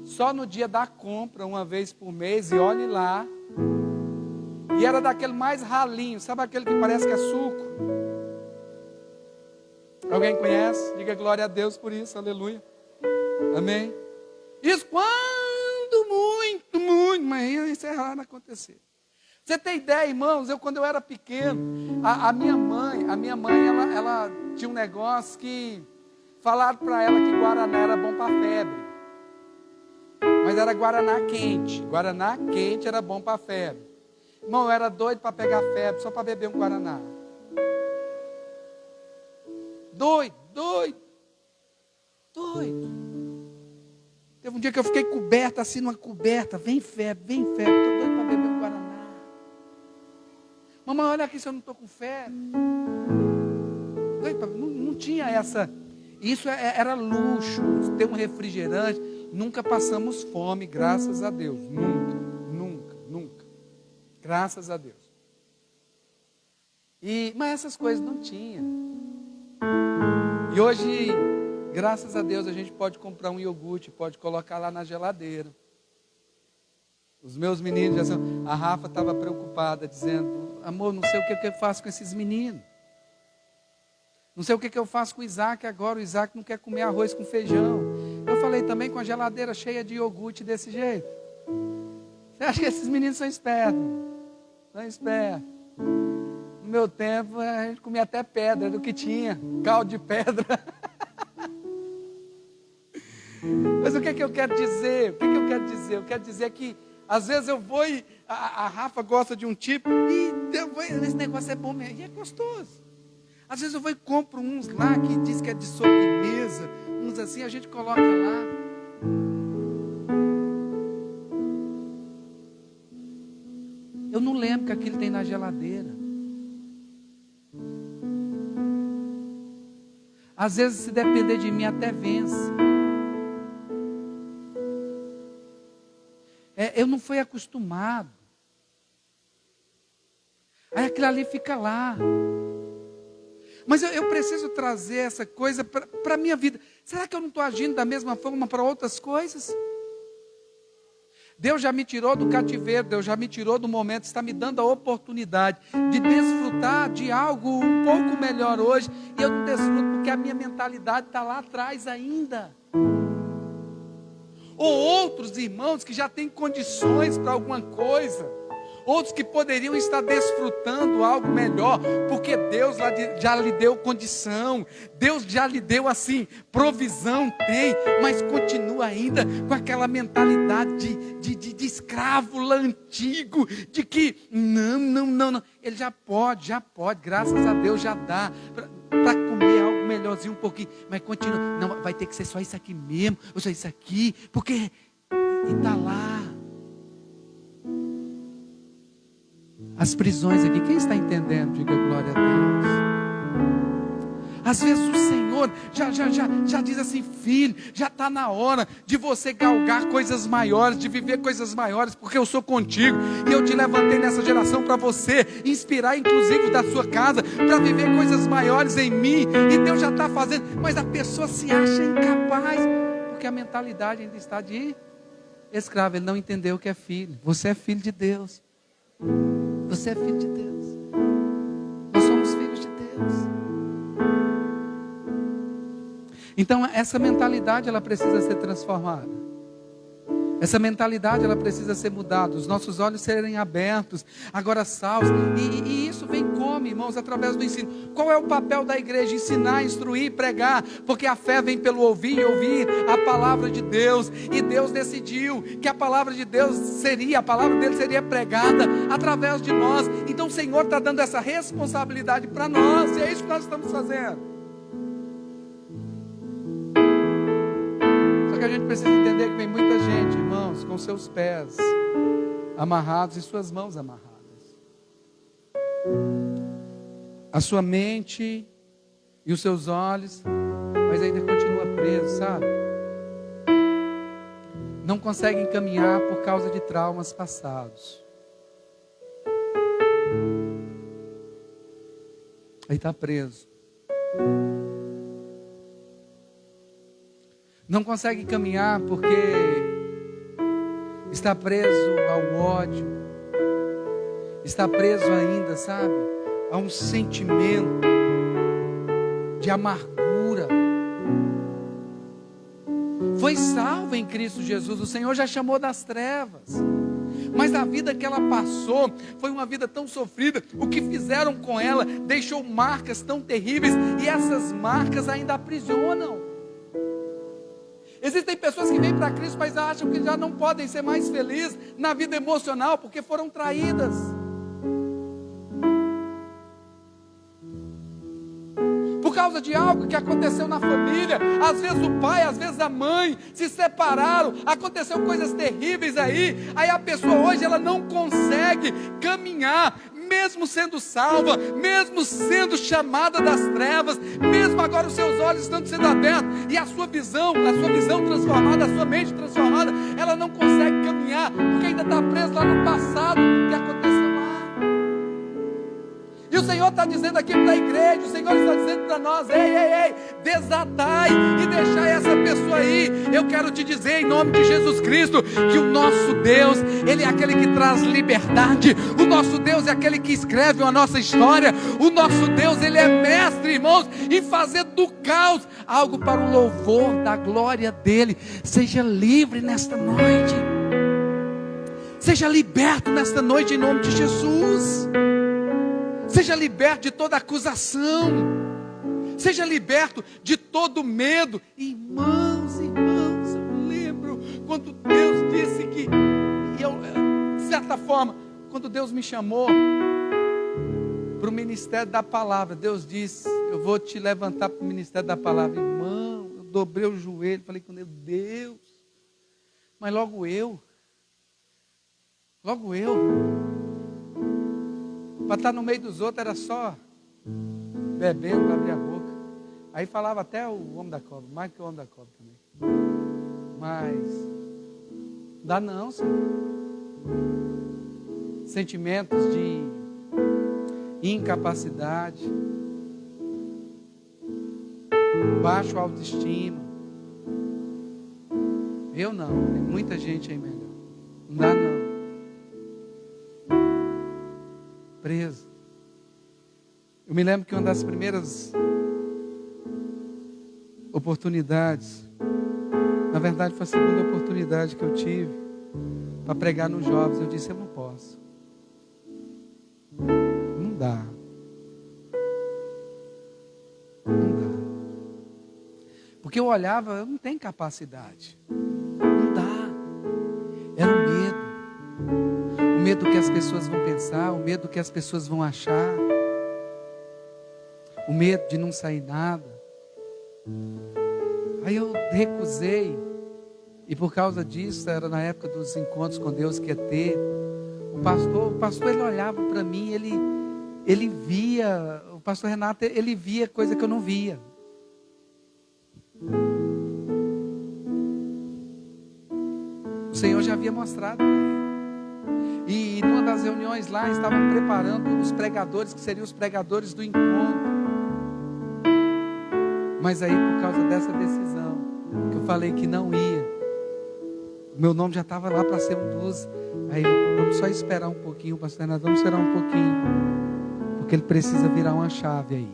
só no dia da compra, uma vez por mês, e olhe lá. E era daquele mais ralinho, sabe aquele que parece que é suco? Alguém conhece? Diga glória a Deus por isso, aleluia. Amém? Isso quando muito, mas isso é raro acontecer. Você tem ideia, irmãos? Quando eu era pequeno, a minha mãe, ela tinha um negócio que falaram para ela que Guaraná era bom para febre. Mas era Guaraná quente. Guaraná quente era bom para febre. Irmão, eu era doido para pegar febre, só para beber um Guaraná. Doido. Teve um dia que eu fiquei coberto, assim, numa coberta. Vem febre, estou doido para beber um Guaraná. Mamãe, olha aqui se eu não estou com febre. Não tinha essa. Isso era luxo, ter um refrigerante. Nunca passamos fome, graças a Deus. Nunca. Graças a Deus. Mas essas coisas não tinha. E hoje Graças a Deus a gente pode comprar um iogurte, pode colocar lá na geladeira. Os meus meninos, a Rafa estava preocupada, dizendo: amor, não sei o que eu faço com esses meninos. Não sei o que eu faço com o Isaac agora. O Isaac não quer comer arroz com feijão. Eu falei também, com a geladeira cheia de iogurte desse jeito. Você acha que esses meninos são espertos? São espertos. No meu tempo, a gente comia até pedra do que tinha. Caldo de pedra. Mas o que eu quero dizer? Eu quero dizer que às vezes eu vou e a Rafa gosta de um tipo e esse negócio é bom mesmo. E é gostoso. Às vezes eu vou e compro uns lá que diz que é de sobremesa. Uns assim, a gente coloca lá. Eu não lembro que aquilo tem na geladeira. Às vezes, se depender de mim, até vence. Eu não fui acostumado. Aí aquilo ali fica lá. Mas eu preciso trazer essa coisa para a minha vida. Será que eu não estou agindo da mesma forma para outras coisas? Deus já me tirou do cativeiro, Deus já me tirou do momento, está me dando a oportunidade de desfrutar de algo um pouco melhor hoje. E eu não desfruto porque a minha mentalidade está lá atrás ainda. Ou outros irmãos que já têm condições para alguma coisa. Outros que poderiam estar desfrutando algo melhor, porque Deus já lhe deu condição, Deus já lhe deu assim, provisão tem, mas continua ainda com aquela mentalidade de escravo lá antigo, de que não, ele já pode, graças a Deus já dá, para comer algo melhorzinho um pouquinho, mas continua, não, vai ter que ser só isso aqui mesmo, ou só isso aqui, porque está lá. As prisões aqui, quem está entendendo? Diga glória a Deus. Às vezes o Senhor já diz assim: filho, já está na hora de você galgar coisas maiores, de viver coisas maiores, porque eu sou contigo, e eu te levantei nessa geração para você inspirar inclusive da sua casa, para viver coisas maiores em mim, e Deus já está fazendo, mas a pessoa se acha incapaz, porque a mentalidade ainda está de escravo, ele não entendeu que é filho. Você é filho de Deus. Você é filho de Deus. Nós somos filhos de Deus. Então essa mentalidade ela precisa ser transformada. Essa mentalidade ela precisa ser mudada. Os nossos olhos serem abertos, agora salvos. E isso vem como, irmãos? Através do ensino. Qual é o papel da igreja? Ensinar, instruir, pregar. Porque a fé vem pelo ouvir e ouvir a palavra de Deus. E Deus decidiu que a palavra de Deus a palavra dele seria pregada através de nós. Então o Senhor está dando essa responsabilidade para nós. E é isso que nós estamos fazendo. Que a gente precisa entender que vem muita gente, irmãos, com seus pés amarrados e suas mãos amarradas. A sua mente e os seus olhos, mas ainda continua preso, sabe? Não conseguem caminhar por causa de traumas passados. Aí está preso. Não consegue caminhar porque está preso ao ódio, está preso ainda, sabe, a um sentimento de amargura. Foi salvo em Cristo Jesus, o Senhor já chamou das trevas, mas a vida que ela passou foi uma vida tão sofrida. O que fizeram com ela deixou marcas tão terríveis, e essas marcas ainda aprisionam. Existem pessoas que vêm para Cristo, mas acham que já não podem ser mais felizes na vida emocional, porque foram traídas. Por causa de algo que aconteceu na família. Às vezes o pai, às vezes a mãe se separaram, aconteceu coisas terríveis aí. Aí a pessoa hoje ela não consegue caminhar, mesmo sendo salva, mesmo sendo chamada das trevas, mesmo agora os seus olhos estando sendo abertos, e a sua visão transformada, a sua mente transformada, ela não consegue caminhar, porque ainda está presa lá no passado, que aconteceu lá. E o Senhor está dizendo aqui para a igreja, o Senhor está dizendo para nós: ei, desatai e deixai essa pessoa aí. Eu quero te dizer em nome de Jesus Cristo, que o nosso Deus, Ele é aquele que traz liberdade, o nosso Deus é aquele que escreve a nossa história, o nosso Deus, Ele é mestre, irmãos, em fazer do caos algo para o louvor da glória dEle. Seja livre nesta noite, seja liberto nesta noite em nome de Jesus. Seja liberto de toda acusação, seja liberto de todo medo. Irmãos, eu lembro quando Deus disse que, de certa forma, quando Deus me chamou para o ministério da palavra, Deus disse: eu vou te levantar para o ministério da palavra. Irmão, eu dobrei o joelho, falei com Deus, mas logo eu, para estar no meio dos outros era só bebendo, abrir a boca. Aí falava até o homem da cobra, mais que o homem da cobra também. Mas não dá não, Senhor. Sentimentos de incapacidade, baixo autoestima. Eu não, tem muita gente aí melhor. Não dá não. Preso. Eu me lembro que uma das primeiras oportunidades, na verdade foi a segunda oportunidade que eu tive para pregar nos jovens, eu disse: eu não posso, não dá, porque eu olhava, eu não tenho capacidade, não dá, era um medo. O medo que as pessoas vão pensar, o medo que as pessoas vão achar, o medo de não sair nada. Aí eu recusei, e por causa disso, era na época dos encontros com Deus que ia ter, o pastor ele olhava para mim, ele via, o pastor Renato, ele via coisa que eu não via. O Senhor já havia mostrado para ele. E numa das reuniões lá, estavam preparando os pregadores, que seriam os pregadores do encontro. Mas aí, por causa dessa decisão, que eu falei que não ia, meu nome já estava lá para ser um dos. Aí, vamos só esperar um pouquinho, pastor Renato, vamos esperar um pouquinho, porque ele precisa virar uma chave aí.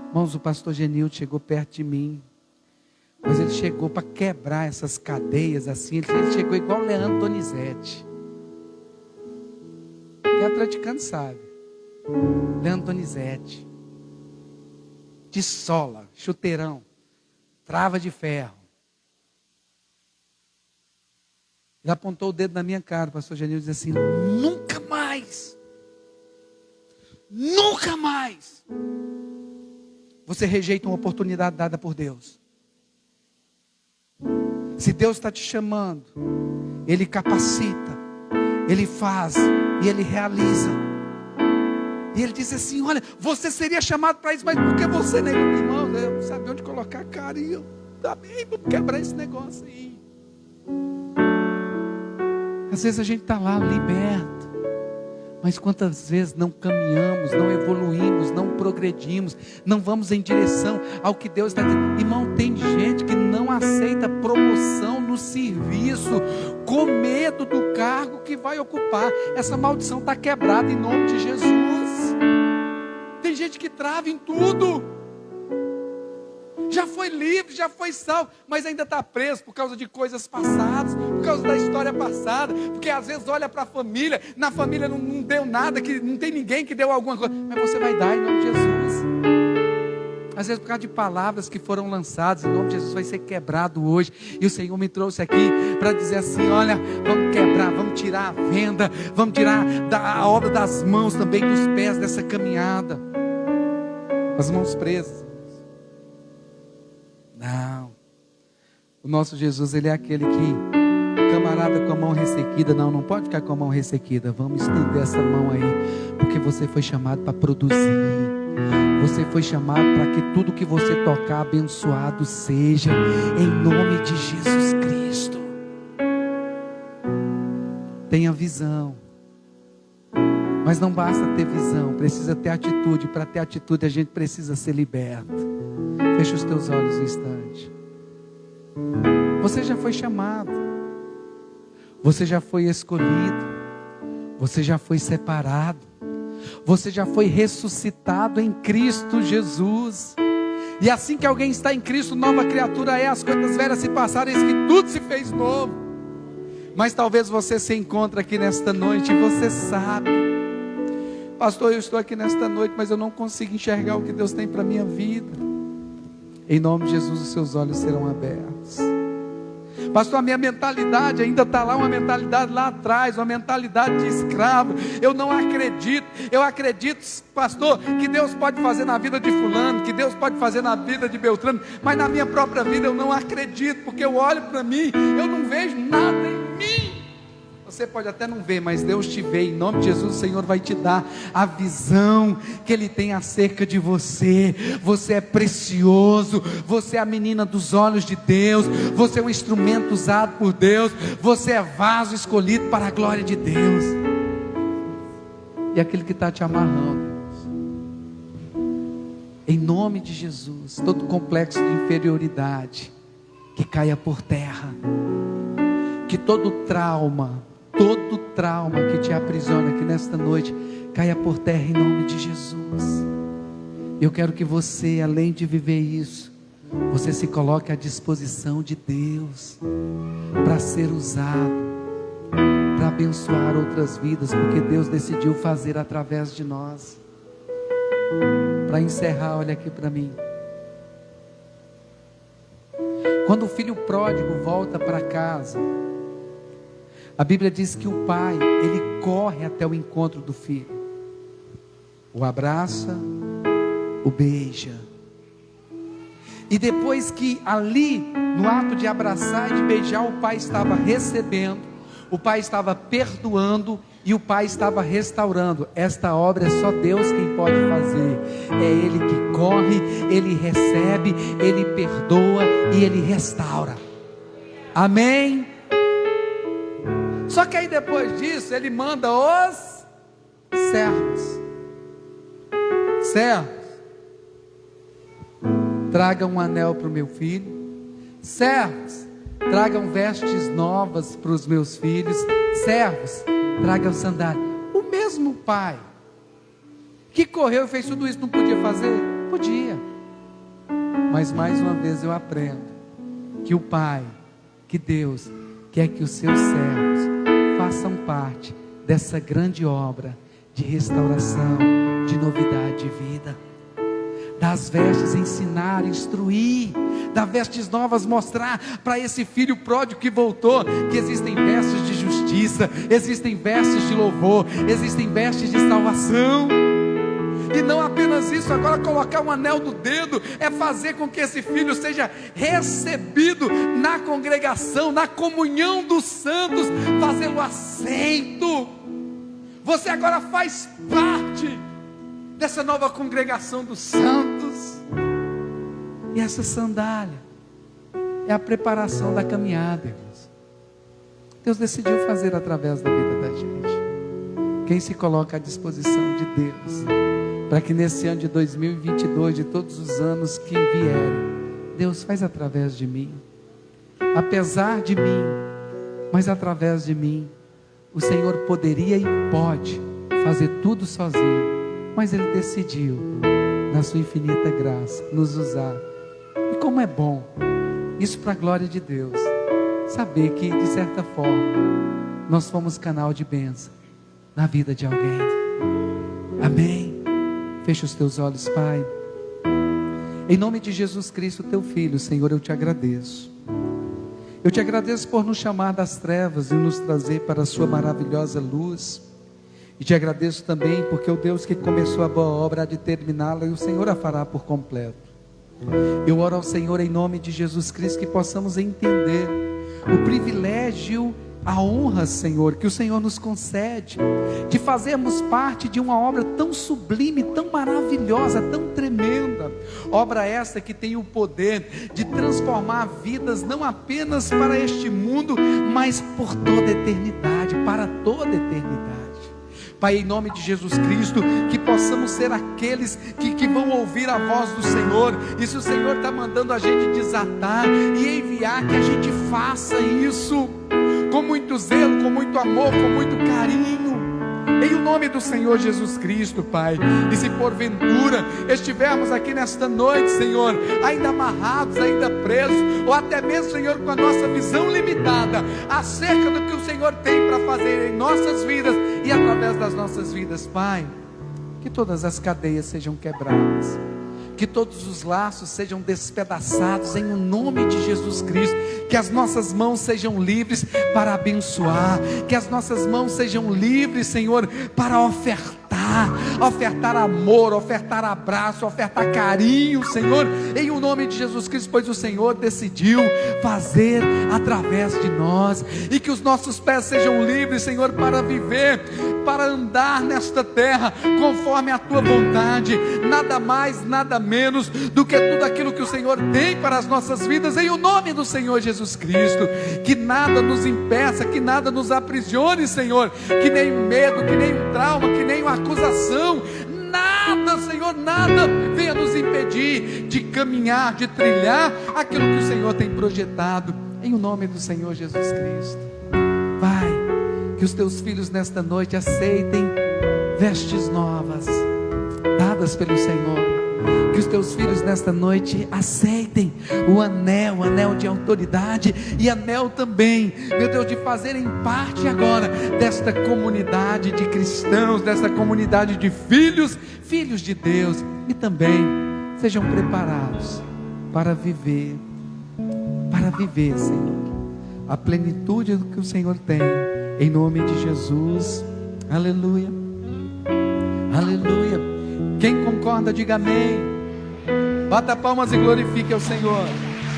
Irmãos, o pastor Genildo chegou perto de mim, mas ele chegou para quebrar essas cadeias assim, ele chegou igual Leandro Donizete. Quem é atleticano sabe. Leandro Donizete. De sola, chuteirão, trava de ferro. Ele apontou o dedo na minha cara, o pastor Genildo, e disse assim: nunca mais você rejeita uma oportunidade dada por Deus. Se Deus está te chamando, Ele capacita, Ele faz e Ele realiza. E Ele disse assim: olha, você seria chamado para isso, mas por que você negou? Irmão, eu não sabia onde colocar a cara, e eu também vou quebrar esse negócio aí. Às vezes a gente está lá liberto, mas quantas vezes não caminhamos, não evoluímos, não progredimos, não vamos em direção ao que Deus está dizendo. Irmão, tem gente que não aceita promoção no serviço, com medo do cargo que vai ocupar. Essa maldição está quebrada em nome de Jesus. Tem gente que trava em tudo, já foi livre, já foi salvo, mas ainda está preso por causa de coisas passadas, por causa da história passada, porque às vezes olha para a família, na família não deu nada, que não tem ninguém que deu alguma coisa, mas você vai dar em nome de Jesus. Às vezes por causa de palavras que foram lançadas, em nome de Jesus vai ser quebrado hoje. E o Senhor me trouxe aqui para dizer assim: olha, vamos quebrar, vamos tirar a venda, vamos tirar a obra das mãos também, dos pés dessa caminhada. As mãos presas. Não. O nosso Jesus, Ele é aquele que, camarada com a mão ressequida, não pode ficar com a mão ressequida. Vamos estender essa mão aí, porque você foi chamado para produzir. Você foi chamado para que tudo que você tocar abençoado seja, em nome de Jesus Cristo. Tenha visão. Mas não basta ter visão, precisa ter atitude. Para ter atitude a gente precisa ser liberto. Fecha os teus olhos um instante. Você já foi chamado, você já foi escolhido, você já foi separado, você já foi ressuscitado em Cristo Jesus. E assim que alguém está em Cristo, nova criatura é, as coisas velhas se passaram, eis que tudo se fez novo. Mas talvez você se encontre aqui nesta noite e você sabe: pastor, eu estou aqui nesta noite, mas eu não consigo enxergar o que Deus tem para a minha vida. Em nome de Jesus, os seus olhos serão abertos. Pastor, a minha mentalidade ainda está lá, uma mentalidade lá atrás, uma mentalidade de escravo. Eu não acredito. Eu acredito, pastor, que Deus pode fazer na vida de fulano, que Deus pode fazer na vida de Beltrano, mas na minha própria vida eu não acredito, porque eu olho para mim, eu não vejo nada em mim. Você pode até não ver, mas Deus te vê. Em nome de Jesus, o Senhor vai te dar a visão que Ele tem acerca de você. Você é precioso, você é a menina dos olhos de Deus, você é um instrumento usado por Deus, você é vaso escolhido para a glória de Deus. E aquele que está te amarrando, em nome de Jesus, todo complexo de inferioridade que caia por terra, que todo trauma que te aprisiona aqui nesta noite, caia por terra em nome de Jesus. Eu quero que você, além de viver isso, você se coloque à disposição de Deus, para ser usado, para abençoar outras vidas, porque Deus decidiu fazer através de nós. Para encerrar, olha aqui para mim. Quando o filho pródigo volta para casa, a Bíblia diz que o pai, ele corre até o encontro do filho, o abraça, o beija, e depois que ali, no ato de abraçar e de beijar, o pai estava recebendo, o pai estava perdoando e o pai estava restaurando. Esta obra é só Deus quem pode fazer. É Ele que corre, Ele recebe, Ele perdoa e Ele restaura. Amém? Só que aí depois disso, Ele manda os servos. Servos, tragam um anel para o meu filho. Servos, tragam vestes novas para os meus filhos. Servos, tragam sandália. O mesmo pai que correu e fez tudo isso, não podia fazer? Podia. Mas mais uma vez eu aprendo que o pai, que Deus quer que os seus servos façam parte dessa grande obra de restauração, de novidade de vida. Das vestes ensinar, instruir, das vestes novas mostrar para esse filho pródigo que voltou, que existem vestes de justiça, existem vestes de louvor, existem vestes de salvação. E não apenas isso, agora colocar um anel no dedo é fazer com que esse filho seja recebido na congregação, na comunhão dos santos, fazê-lo aceito. Você agora faz parte dessa nova congregação dos santos. E essa sandália é a preparação da caminhada, irmãos. Deus decidiu fazer através da vida da gente. Quem se coloca à disposição de Deus, para que nesse ano de 2022, de todos os anos que vierem, Deus faz através de mim, apesar de mim, mas através de mim. O Senhor poderia e pode fazer tudo sozinho, mas Ele decidiu, na sua infinita graça, nos usar. E como é bom, isso para a glória de Deus, saber que de certa forma, nós fomos canal de bênção na vida de alguém. Amém? Fecha os teus olhos, Pai. Em nome de Jesus Cristo, teu Filho, Senhor, eu te agradeço. Eu te agradeço por nos chamar das trevas e nos trazer para a sua maravilhosa luz. E te agradeço também porque o Deus que começou a boa obra há de terminá-la, e o Senhor a fará por completo. Eu oro ao Senhor em nome de Jesus Cristo que possamos entender o privilégio, a honra, Senhor, que o Senhor nos concede de fazermos parte de uma obra tão sublime, tão maravilhosa, tão tremenda. Obra essa que tem o poder de transformar vidas não apenas para este mundo, mas por toda a eternidade, para toda a eternidade. Pai, em nome de Jesus Cristo, que possamos ser aqueles que vão ouvir a voz do Senhor. E se o Senhor está mandando a gente desatar e enviar, que a gente faça isso com muito zelo, com muito amor, com muito carinho, em o nome do Senhor Jesus Cristo, Pai. E se porventura estivermos aqui nesta noite, Senhor, ainda amarrados, ainda presos, ou até mesmo, Senhor, com a nossa visão limitada acerca do que o Senhor tem para fazer em nossas vidas e através das nossas vidas, Pai, que todas as cadeias sejam quebradas, que todos os laços sejam despedaçados em o nome de Jesus Cristo, que as nossas mãos sejam livres para abençoar, que as nossas mãos sejam livres, Senhor, para ofertar amor, ofertar abraço, ofertar carinho, Senhor, em o nome de Jesus Cristo, pois o Senhor decidiu fazer através de nós, e que os nossos pés sejam livres, Senhor, para viver, para andar nesta terra conforme a tua vontade, nada mais, nada menos do que tudo aquilo que o Senhor tem para as nossas vidas, em o nome do Senhor Jesus Cristo. Que nada nos impeça, que nada nos aprisione, Senhor, que nem medo, que nem um trauma, que nem uma acusação, nada, Senhor, nada venha nos impedir de caminhar, de trilhar aquilo que o Senhor tem projetado, em o nome do Senhor Jesus Cristo. Pai, que os teus filhos nesta noite aceitem vestes novas dadas pelo Senhor. Que os teus filhos nesta noite aceitem o anel de autoridade, e anel também, meu Deus, de fazerem parte agora desta comunidade de cristãos, desta comunidade de filhos de Deus, e também sejam preparados para viver, Senhor, a plenitude do que o Senhor tem, em nome de Jesus. Aleluia, aleluia. Quem concorda, diga amém. Bata palmas e glorifique ao Senhor.